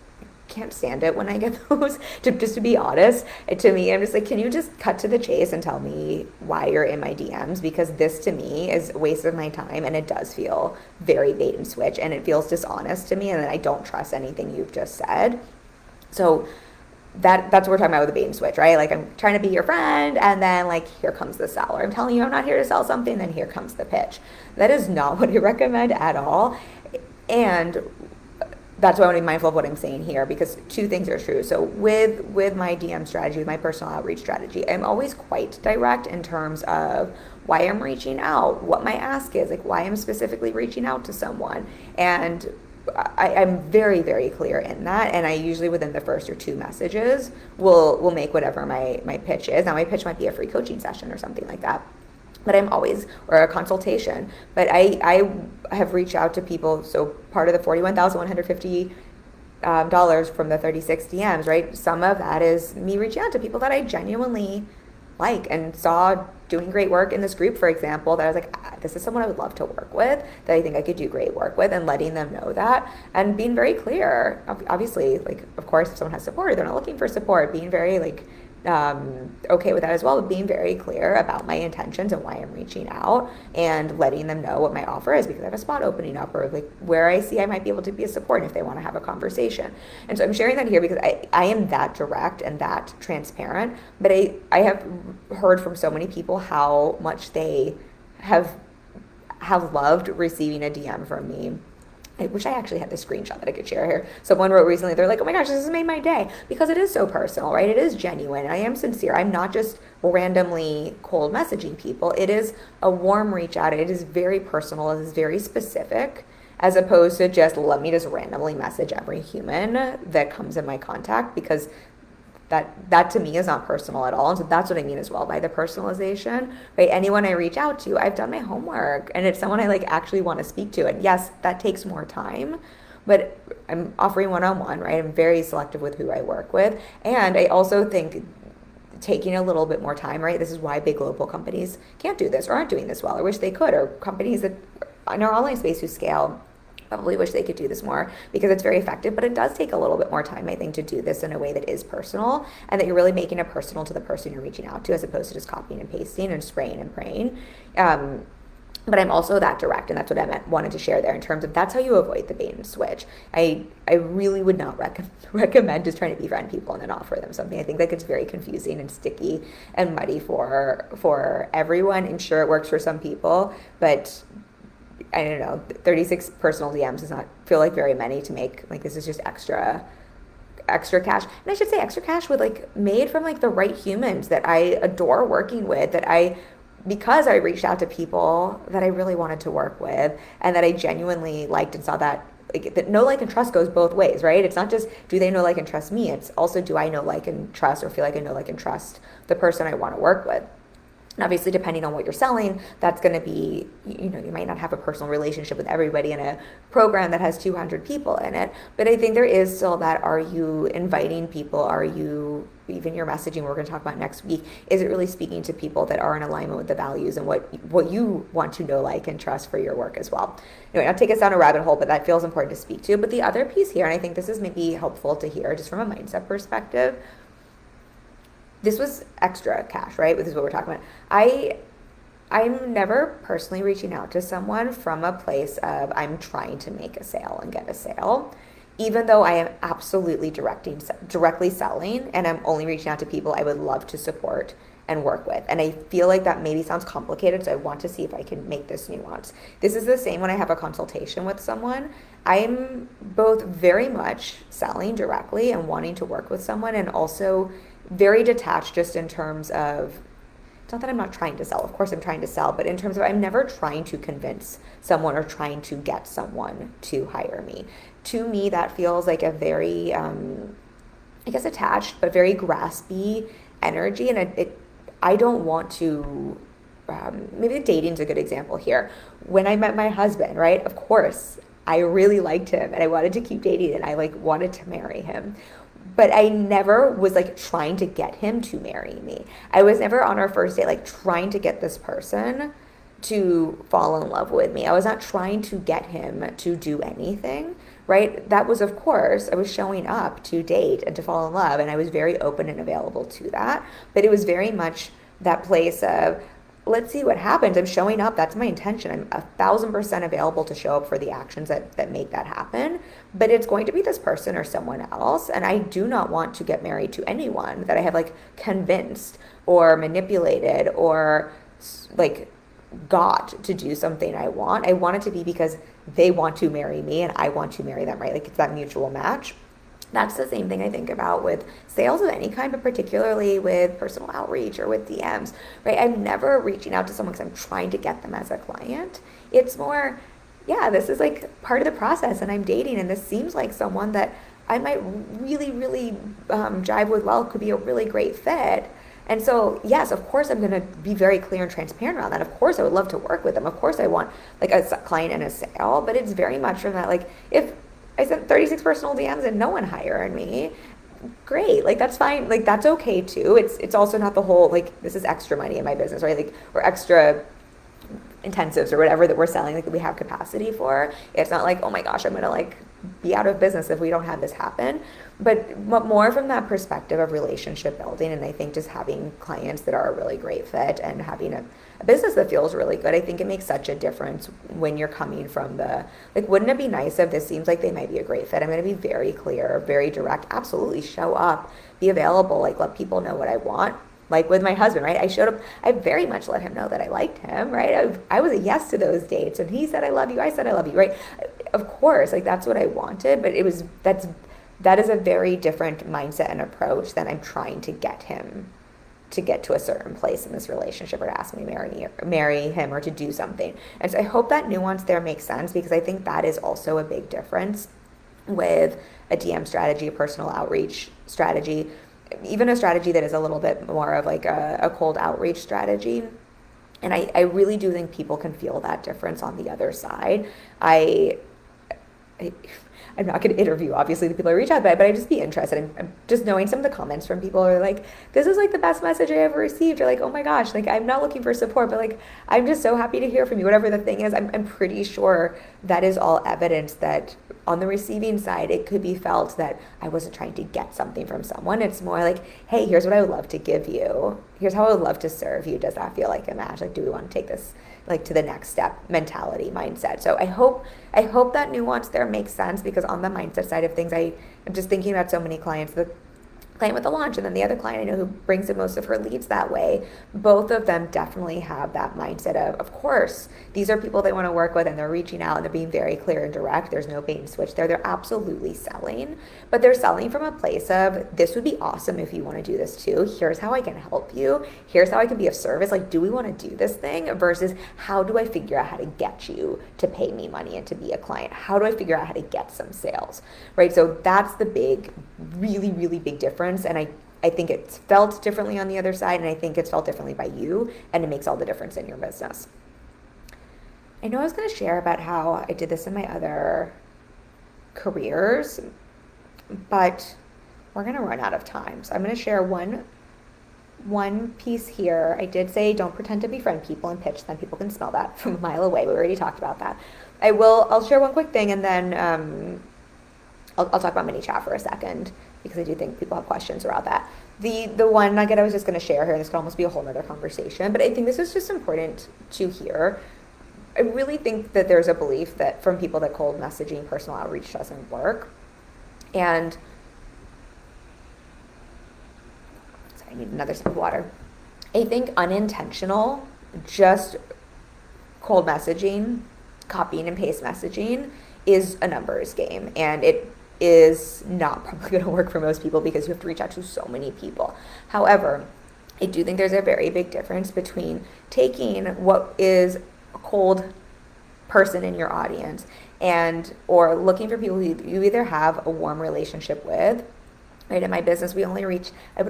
can't stand it when I get those, just to be honest. To me, I'm just like, can you just cut to the chase and tell me why you're in my DMs? Because this to me is a waste of my time, and it does feel very bait and switch, and it feels dishonest to me, and then I don't trust anything you've just said. So that's what we're talking about with the bait and switch, right? Like, I'm trying to be your friend, and then like, here comes the seller. I'm telling you I'm not here to sell something, then here comes the pitch. That is not what I recommend at all. And that's why I want to be mindful of what I'm saying here, because two things are true. So with my DM strategy, with my personal outreach strategy, I'm always quite direct in terms of why I'm reaching out, what my ask is, like why I'm specifically reaching out to someone. And I'm very, very clear in that. And I usually within the first or two messages will make whatever my pitch is. Now my pitch might be a free coaching session or something like that. But I'm always, or a consultation, but I have reached out to people. So part of the $41,150 from the 36 DMs, right? Some of that is me reaching out to people that I genuinely like and saw doing great work in this group, for example, that I was like, this is someone I would love to work with, that I think I could do great work with, and letting them know that, and being very clear. Obviously, like, of course, if someone has support, they're not looking for support, being very like, okay with that as well, but being very clear about my intentions and why I'm reaching out, and letting them know what my offer is, because I have a spot opening up, or like where I see I might be able to be a support if they want to have a conversation. And so I'm sharing that here because I am that direct and that transparent, but I have heard from so many people how much they have loved receiving a DM from me I wish I actually had the screenshot that I could share here. Someone wrote recently, they're like, oh my gosh, this has made my day. Because it is so personal, right? It is genuine. I am sincere. I'm not just randomly cold messaging people. It is a warm reach out. It is very personal. It is very specific, as opposed to just let me just randomly message every human that comes in my contact, because that to me is not personal at all. And so that's what I mean as well by the personalization, right? Anyone I reach out to, I've done my homework, and it's someone I like actually want to speak to. And yes, that takes more time, but I'm offering one-on-one, right? I'm very selective with who I work with. And I also think taking a little bit more time, right? This is why big global companies can't do this or aren't doing this well, or wish they could, or companies that in our online space who scale probably wish they could do this more, because it's very effective, but it does take a little bit more time, I think, to do this in a way that is personal, and that you're really making it personal to the person you're reaching out to, as opposed to just copying and pasting and spraying and praying. But I'm also that direct, and that's what I wanted to share there in terms of that's how you avoid the bait and switch. I really would not recommend just trying to befriend people and then offer them something. I think that gets very confusing and sticky and muddy for everyone. And sure, it works for some people, but I don't know, 36 personal DMs does not feel like very many to make, like, this is just extra cash. And I should say extra cash with like made from like the right humans that I adore working with, because I reached out to people that I really wanted to work with and that I genuinely liked and saw that, like, that know, like, and trust goes both ways, right? It's not just do they know, like, and trust me. It's also do I know, like, and trust, or feel like I know, like, and trust the person I want to work with. And obviously, depending on what you're selling, that's going to be, you might not have a personal relationship with everybody in a program that has 200 people in it. But I think there is still that, are you inviting people? Are you, even your messaging we're going to talk about next week, is it really speaking to people that are in alignment with the values and what you want to know, like, and trust for your work as well? Anyway, I'll take us down a rabbit hole, but that feels important to speak to. But the other piece here, and I think this is maybe helpful to hear just from a mindset perspective, this was extra cash, right? This is what we're talking about. I'm never personally reaching out to someone from a place of I'm trying to make a sale and get a sale, even though I am absolutely directly selling, and I'm only reaching out to people I would love to support and work with. And I feel like that maybe sounds complicated, so I want to see if I can make this nuance. This is the same when I have a consultation with someone. I'm both very much selling directly and wanting to work with someone, and also very detached just in terms of, it's not that I'm not trying to sell, of course I'm trying to sell, but in terms of I'm never trying to convince someone or trying to get someone to hire me. To me, that feels like a very, I guess, attached, but very graspy energy, and I don't want to, maybe dating's a good example here. When I met my husband, right, of course, I really liked him, and I wanted to keep dating, and I like wanted to marry him. But I never was like trying to get him to marry me. I was never on our first date like trying to get this person to fall in love with me. I was not trying to get him to do anything, right? That was, of course, I was showing up to date and to fall in love, and I was very open and available to that. But it was very much that place of, let's see what happens. I'm showing up. That's my intention. I'm 1,000% available to show up for the actions that make that happen. But it's going to be this person or someone else. And I do not want to get married to anyone that I have like convinced or manipulated or like got to do something I want. I want it to be because they want to marry me and I want to marry them, right? Like, it's that mutual match. That's the same thing I think about with sales of any kind, but particularly with personal outreach or with DMs, right? I'm never reaching out to someone because I'm trying to get them as a client. It's more, yeah, this is like part of the process, and I'm dating, and this seems like someone that I might really, really jive with well, could be a really great fit. And so, yes, of course, I'm going to be very clear and transparent around that. Of course, I would love to work with them. Of course, I want like a client and a sale, but it's very much from that, like, if I sent 36 personal DMs and no one hired me, great. Like, that's fine. Like, that's okay too. It's also not the whole, like, this is extra money in my business, right? Like, or extra intensives or whatever that we're selling, like, we have capacity for. It's not like, oh my gosh, I'm going to like be out of business if we don't have this happen. But more from that perspective of relationship building, and I think just having clients that are a really great fit and having a business that feels really good, I think it makes such a difference when you're coming from the, like, wouldn't it be nice if this seems like they might be a great fit? I'm going to be very clear, very direct, absolutely show up, be available, like, let people know what I want. Like with my husband, right? I showed up, I very much let him know that I liked him, right? I was a yes to those dates, and he said, I love you, I said, I love you, right? of course, like that's what I wanted, but that is a very different mindset and approach than I'm trying to get him to get to a certain place in this relationship or to ask me to marry him or to do something. And so I hope that nuance there makes sense, because I think that is also a big difference with a DM strategy, a personal outreach strategy, even a strategy that is a little bit more of like a cold outreach strategy. And I really do think people can feel that difference on the other side. I'm not going to interview, obviously, the people I reach out to, but I'd just be interested. I'm just knowing some of the comments from people are like, this is like the best message I ever received. Or like, oh my gosh, like I'm not looking for support, but like, I'm just so happy to hear from you. Whatever the thing is, I'm pretty sure that is all evidence that on the receiving side, it could be felt that I wasn't trying to get something from someone. It's more like, hey, here's what I would love to give you. Here's how I would love to serve you. Does that feel like a match? Like, do we want to take this like to the next step mentality, mindset? So I hope that nuance there makes sense, because on the mindset side of things, I'm just thinking about so many clients, the client with the launch and then the other client I know who brings in most of her leads that way. Both of them definitely have that mindset of course, these are people they want to work with and they're reaching out and they're being very clear and direct. There's no bait and switch there. They're absolutely selling, but they're selling from a place of, this would be awesome if you want to do this too. Here's how I can help you. Here's how I can be of service. Like, do we want to do this thing? Versus, how do I figure out how to get you to pay me money and to be a client? How do I figure out how to get some sales, right? So that's the big, really, really big difference. And I think it's felt differently on the other side, and I think it's felt differently by you, and it makes all the difference in your business. I know I was going to share about how I did this in my other careers, but we're going to run out of time. So I'm going to share one piece here. I did say don't pretend to befriend people and pitch them. People can smell that from a mile away. We already talked about that. I'll share one quick thing, and then I'll talk about ManyChat for a second, because I do think people have questions about that. The one nugget I was just going to share here, this could almost be a whole nother conversation, but I think this is just important to hear. I really think that there's a belief that from people that cold messaging, personal outreach doesn't work. And sorry, I need another sip of water. I think unintentional, just cold messaging, copying and paste messaging is a numbers game, and it is not probably going to work for most people because you have to reach out to so many people. However, I do think there's a very big difference between taking what is a cold person in your audience or looking for people who you either have a warm relationship with. Right, in my business, I would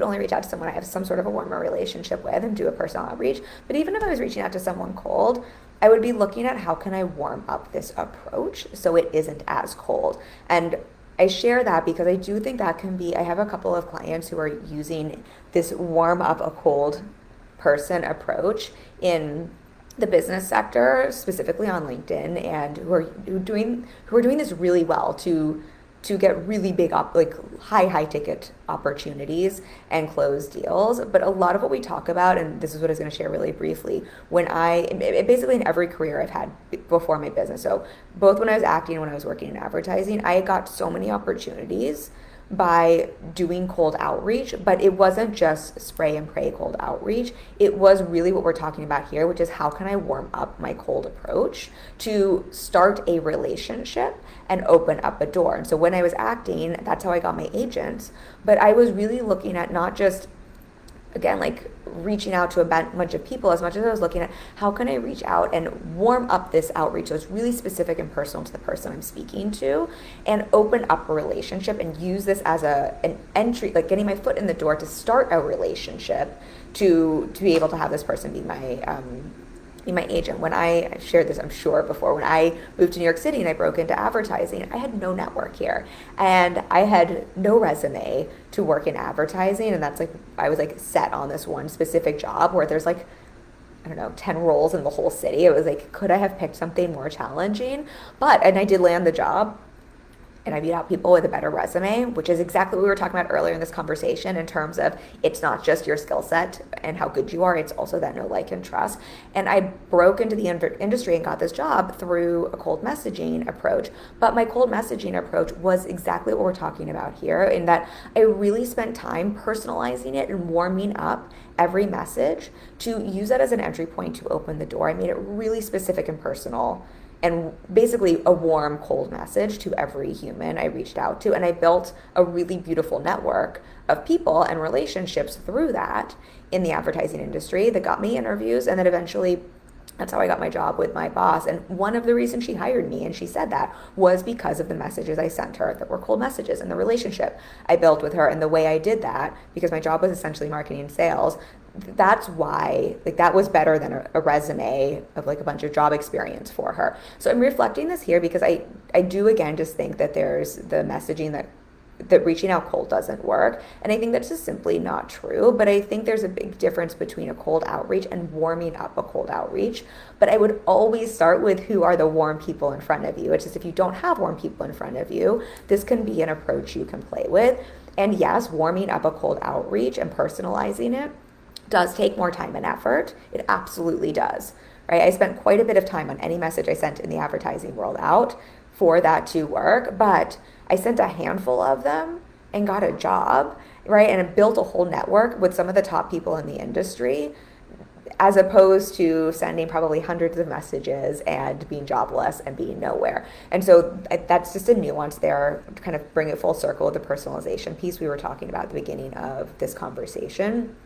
only reach out to someone I have some sort of a warmer relationship with and do a personal outreach. But even if I was reaching out to someone cold, I would be looking at how can I warm up this approach so it isn't as cold. And I share that because I do think that can be, I have a couple of clients who are using this warm up a cold person approach in the business sector, specifically on LinkedIn, and who are doing this really well to get really big high ticket opportunities and close deals. But a lot of what we talk about, and this is what I was going to share really briefly, basically in every career I've had before my business, so both when I was acting and when I was working in advertising, I got so many opportunities by doing cold outreach, but it wasn't just spray and pray cold outreach. It was really what we're talking about here, which is how can I warm up my cold approach to start a relationship and open up a door. And so when I was acting, that's how I got my agents. But I was really looking at not just, again, like reaching out to a bunch of people, as much as I was looking at how can I reach out and warm up this outreach so it's really specific and personal to the person I'm speaking to, and open up a relationship and use this as an entry, like getting my foot in the door to start a relationship to be able to have this person be my agent. When I shared this, I'm sure before, when I moved to New York City and I broke into advertising, I had no network here and I had no resume to work in advertising. And that's like, I was like set on this one specific job where there's like, I don't know, 10 roles in the whole city. It was like, could I have picked something more challenging? And I did land the job. And I beat out people with a better resume, which is exactly what we were talking about earlier in this conversation in terms of it's not just your skill set and how good you are, it's also that know, like, and trust. And I broke into the industry and got this job through a cold messaging approach. But my cold messaging approach was exactly what we're talking about here, in that I really spent time personalizing it and warming up every message to use that as an entry point to open the door. I made it really specific and personal and basically a warm, cold message to every human I reached out to. And I built a really beautiful network of people and relationships through that in the advertising industry that got me interviews, and then eventually that's how I got my job with my boss. And one of the reasons she hired me, and she said that, was because of the messages I sent her that were cold messages, and the relationship I built with her. And the way I did that, because my job was essentially marketing and sales, that's why, like, that was better than a resume of like a bunch of job experience for her. So I'm reflecting this here because I do again just think that there's the messaging that reaching out cold doesn't work. And I think that's just simply not true. But I think there's a big difference between a cold outreach and warming up a cold outreach. But I would always start with who are the warm people in front of you. It's just if you don't have warm people in front of you, this can be an approach you can play with. And yes, warming up a cold outreach and personalizing it does take more time and effort. It absolutely does, right? I spent quite a bit of time on any message I sent in the advertising world out for that to work, but I sent a handful of them and got a job, right? And it built a whole network with some of the top people in the industry, as opposed to sending probably hundreds of messages and being jobless and being nowhere. And so that's just a nuance there to kind of bring it full circle with the personalization piece we were talking about at the beginning of this conversation.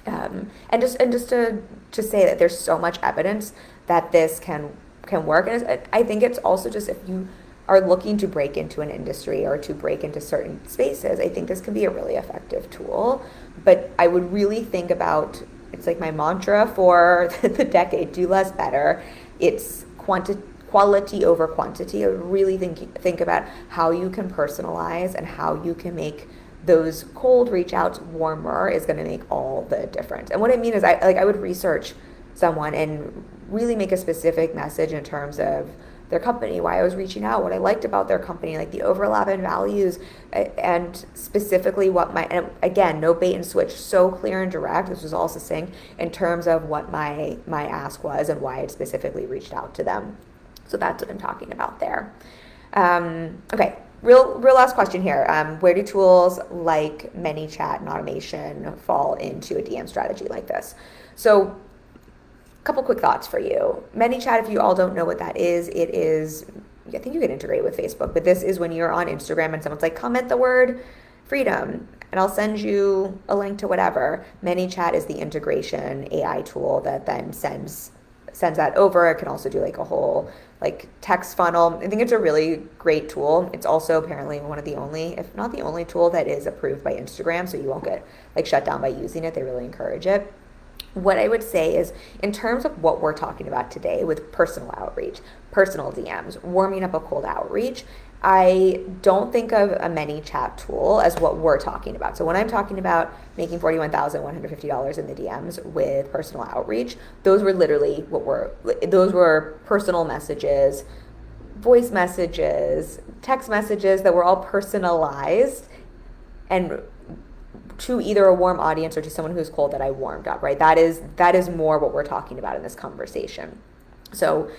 And just to say that there's so much evidence that this can work. And I think it's also just, if you are looking to break into an industry or to break into certain spaces, I think this can be a really effective tool. But I would really think about, it's like my mantra for the decade, do less better. It's quality over quantity. I would really think about how you can personalize and how you can make those cold reach outs warmer is going to make all the difference. And what I mean is I would research someone and really make a specific message in terms of their company, why I was reaching out, what I liked about their company, like the overlap in values, and specifically and again, no bait and switch, so clear and direct. This was all succinct in terms of what my ask was and why I specifically reached out to them. So that's what I'm talking about there. Okay, real last question here. Where do tools like ManyChat and automation fall into a DM strategy like this? So couple quick thoughts for you. ManyChat, if you all don't know what that is, it is, I think you can integrate with Facebook, but this is when you're on Instagram and someone's like, comment the word freedom, and I'll send you a link to whatever. ManyChat is the integration AI tool that then sends that over. It can also do like a whole like text funnel. I think it's a really great tool. It's also apparently one of the only, if not the only tool that is approved by Instagram, so you won't get like shut down by using it. They really encourage it. What I would say is, in terms of what we're talking about today with personal outreach, personal DMs, warming up a cold outreach, I don't think of a ManyChat tool as what we're talking about. So when I'm talking about making $41,150 in the DMs with personal outreach, those were literally those were personal messages, voice messages, text messages that were all personalized and to either a warm audience or to someone who's cold that I warmed up, right? That is more what we're talking about in this conversation. So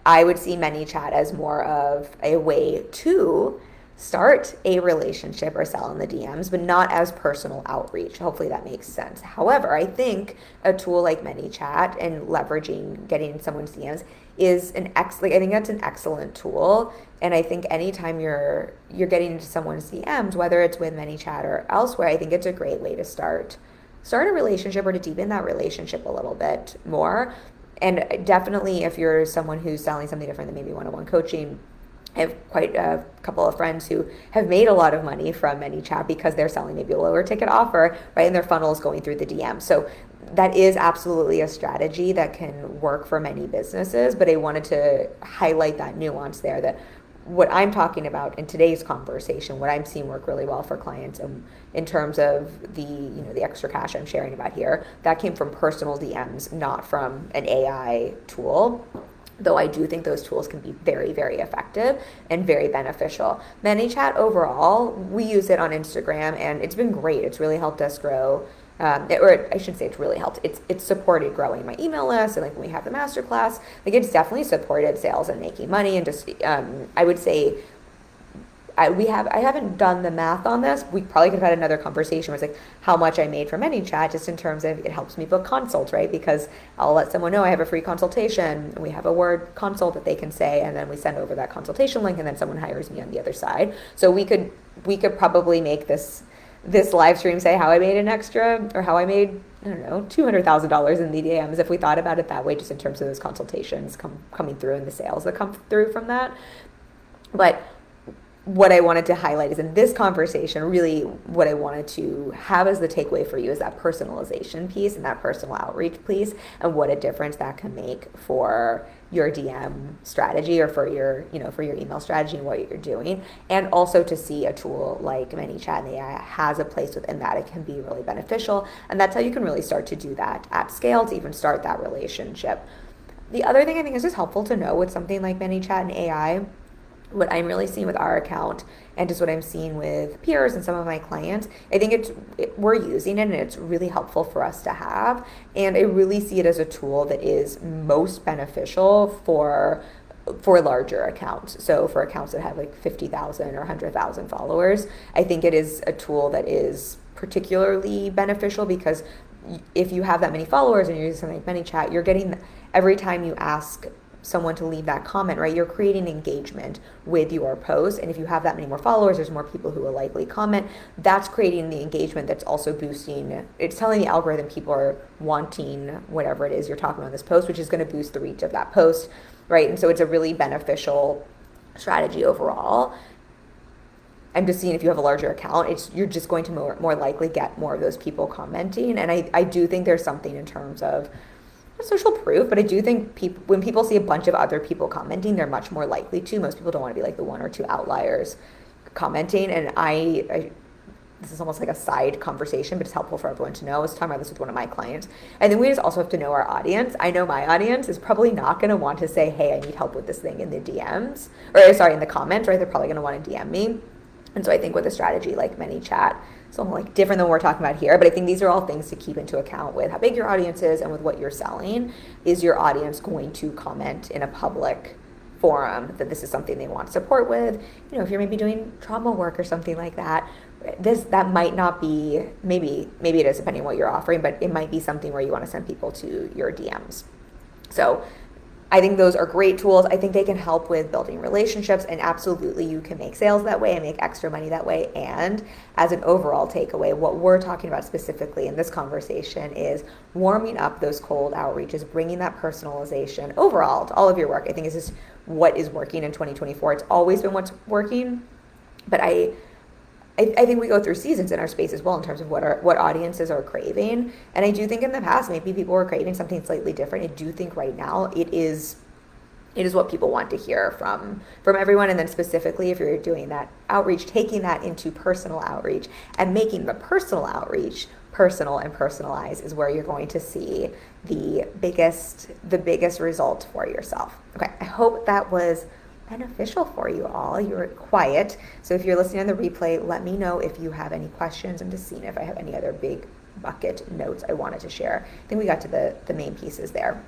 I would see ManyChat as more of a way to start a relationship or sell in the DMs, but not as personal outreach. Hopefully that makes sense. However, I think a tool like ManyChat and leveraging getting someone's DMs is I think that's an excellent tool. And I think anytime you're getting into someone's DMs, whether it's with ManyChat or elsewhere, I think it's a great way to start a relationship or to deepen that relationship a little bit more. And definitely if you're someone who's selling something different than maybe one-on-one coaching, I have quite a couple of friends who have made a lot of money from ManyChat because they're selling maybe a lower ticket offer, right? And their funnel is going through the DM. So that is absolutely a strategy that can work for many businesses. But I wanted to highlight that nuance there, that what I'm talking about in today's conversation, what I'm seeing work really well for clients in terms of the extra cash I'm sharing about here, that came from personal DMs, not from an AI tool. Though I do think those tools can be very, very effective and very beneficial. ManyChat overall, we use it on Instagram and it's been great. It's really helped us grow. Or I should say it's really helped. It's supported growing my email list, and like when we have the masterclass, like it's definitely supported sales and making money. And just I would say I haven't done the math on this. We probably could have had another conversation where it's like how much I made from ManyChat, just in terms of it helps me book consults, right? Because I'll let someone know I have a free consultation. We have a Word consult that they can say, and then we send over that consultation link, and then someone hires me on the other side. So we could probably make this live stream say how I made an extra, or how I made, I don't know, $200,000 in the DMs if we thought about it that way, just in terms of those consultations coming through and the sales that come through from that. But what I wanted to highlight is in this conversation, really what I wanted to have as the takeaway for you is that personalization piece and that personal outreach piece, and what a difference that can make for your DM strategy, or for your, for your email strategy and what you're doing. And also to see a tool like ManyChat and AI has a place within that. It can be really beneficial. And that's how you can really start to do that at scale, to even start that relationship. The other thing I think is just helpful to know with something like ManyChat and AI, what I'm really seeing with our account, and just what I'm seeing with peers and some of my clients, I think we're using it, and it's really helpful for us to have. And I really see it as a tool that is most beneficial for larger accounts. So for accounts that have like 50,000 or 100,000 followers, I think it is a tool that is particularly beneficial, because if you have that many followers and you're using something like ManyChat, you're getting, every time you ask someone to leave that comment, right, you're creating engagement with your post. And if you have that many more followers, there's more people who will likely comment. That's creating the engagement that's also boosting, it's telling the algorithm people are wanting whatever it is you're talking about in this post, which is going to boost the reach of that post, right? And so it's a really beneficial strategy overall. I'm just seeing if you have a larger account, you're just going to more likely get more of those people commenting. And I do think there's something in terms of social proof, but I do think when people see a bunch of other people commenting, they're much more likely to. Most people don't want to be like the one or two outliers commenting. And I this is almost like a side conversation, but it's helpful for everyone to know. I was talking about this with one of my clients. I think we just also have to know our audience. I know my audience is probably not going to want to say, hey, I need help with this thing in the DMs, or sorry, in the comments, right? They're probably going to want to DM me. And so I think with a strategy like ManyChat, it's almost like different than what we're talking about here, but I think these are all things to keep into account with how big your audience is and with what you're selling. Is your audience going to comment in a public forum that this is something they want support with? If you're maybe doing trauma work or something like that, that might not be, maybe it is depending on what you're offering, but it might be something where you want to send people to your DMs. So I think those are great tools. I think they can help with building relationships, and absolutely you can make sales that way and make extra money that way. And as an overall takeaway, what we're talking about specifically in this conversation is warming up those cold outreaches, bringing that personalization overall to all of your work. I think is just what is working in 2024. It's always been what's working, but I think we go through seasons in our space as well in terms of what audiences are craving. And I do think in the past, maybe people were craving something slightly different. I do think right now it is what people want to hear from everyone. And then specifically, if you're doing that outreach, taking that into personal outreach and making the personal outreach personal and personalized is where you're going to see the biggest result for yourself. Okay, I hope that was beneficial for you all. You were quiet, so if you're listening on the replay, let me know if you have any questions. I'm just seeing if I have any other big bucket notes I wanted to share. I think we got to the main pieces there.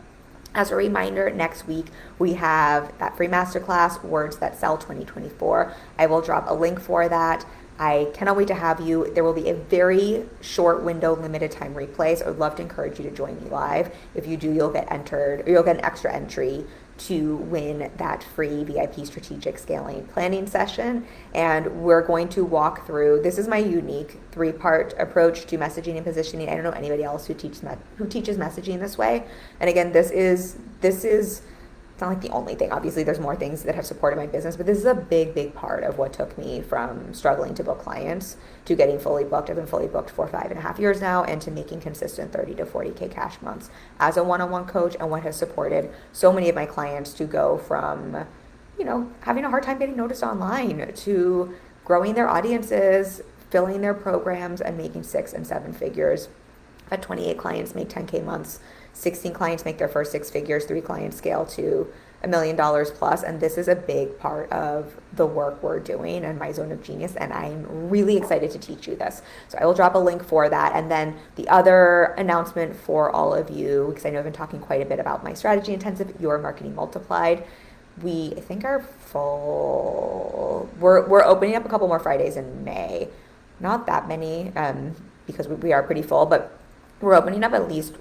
As a reminder, next week we have that free masterclass, Words That Sell 2024. I will drop a link for that. I cannot wait to have you. There will be a very short window, limited time replay, so I would love to encourage you to join me live. If you do, you'll get entered, or you'll get an extra entry to win that free VIP strategic scaling planning session. And we're going to walk through, this is my unique 3-part approach to messaging and positioning. I don't know anybody else who teaches messaging this way. And again, this is it's not like the only thing. Obviously, there's more things that have supported my business, but this is a big part of what took me from struggling to book clients to getting fully booked. I've been fully booked for 5.5 years now, and to making consistent 30 to 40K cash months as a one-on-one coach, and what has supported so many of my clients to go from, having a hard time getting noticed online to growing their audiences, filling their programs, and making 6 and 7 figures. I've had 28 clients make 10K months. 16 clients make their first 6 figures, 3 clients scale to $1 million plus. And this is a big part of the work we're doing and my zone of genius. And I'm really excited to teach you this. So I will drop a link for that. And then the other announcement for all of you, because I know I've been talking quite a bit about my strategy intensive, Your Marketing Multiplied. we, I think, are full. We're opening up a couple more Fridays in May. Not that many, because we are pretty full, but we're opening up at least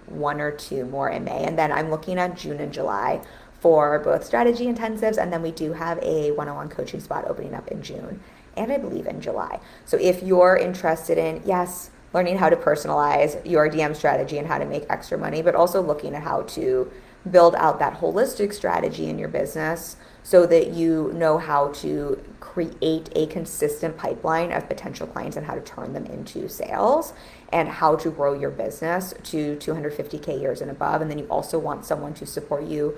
one or two more in May. And then I'm looking at June and July for both strategy intensives. And then we do have a one-on-one coaching spot opening up in June and I believe in July. So if you're interested in, yes, learning how to personalize your DM strategy and how to make extra money, but also looking at how to build out that holistic strategy in your business so that you know how to create a consistent pipeline of potential clients and how to turn them into sales and how to grow your business to 250K years and above. And then you also want someone to support you,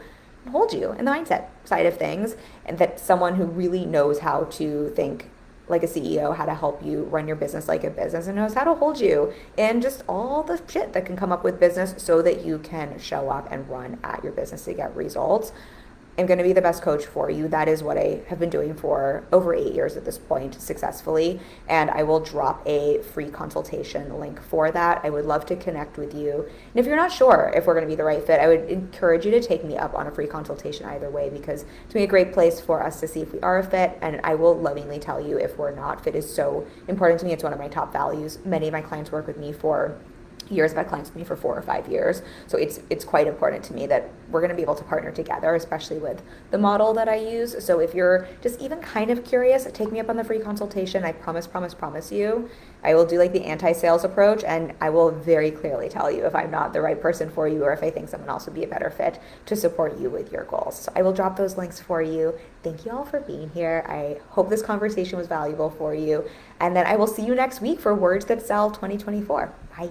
hold you in the mindset side of things, and that someone who really knows how to think like a CEO, how to help you run your business like a business, and knows how to hold you in just all the shit that can come up with business so that you can show up and run at your business to get results. I'm going to be the best coach for you. That is what I have been doing for over 8 years at this point successfully. And I will drop a free consultation link for that. I would love to connect with you. And if you're not sure if we're going to be the right fit, I would encourage you to take me up on a free consultation either way, because it's a great place for us to see if we are a fit. And I will lovingly tell you if we're not. Fit is so important to me. It's one of my top values. Many of my clients work with me for years. I've had clients with me for 4 or 5 years. So it's quite important to me that we're going to be able to partner together, especially with the model that I use. So if you're just even kind of curious, take me up on the free consultation. I promise you, I will do like the anti-sales approach, and I will very clearly tell you if I'm not the right person for you or if I think someone else would be a better fit to support you with your goals. So I will drop those links for you. Thank you all for being here. I hope this conversation was valuable for you. And then I will see you next week for Words That Sell 2024. Bye.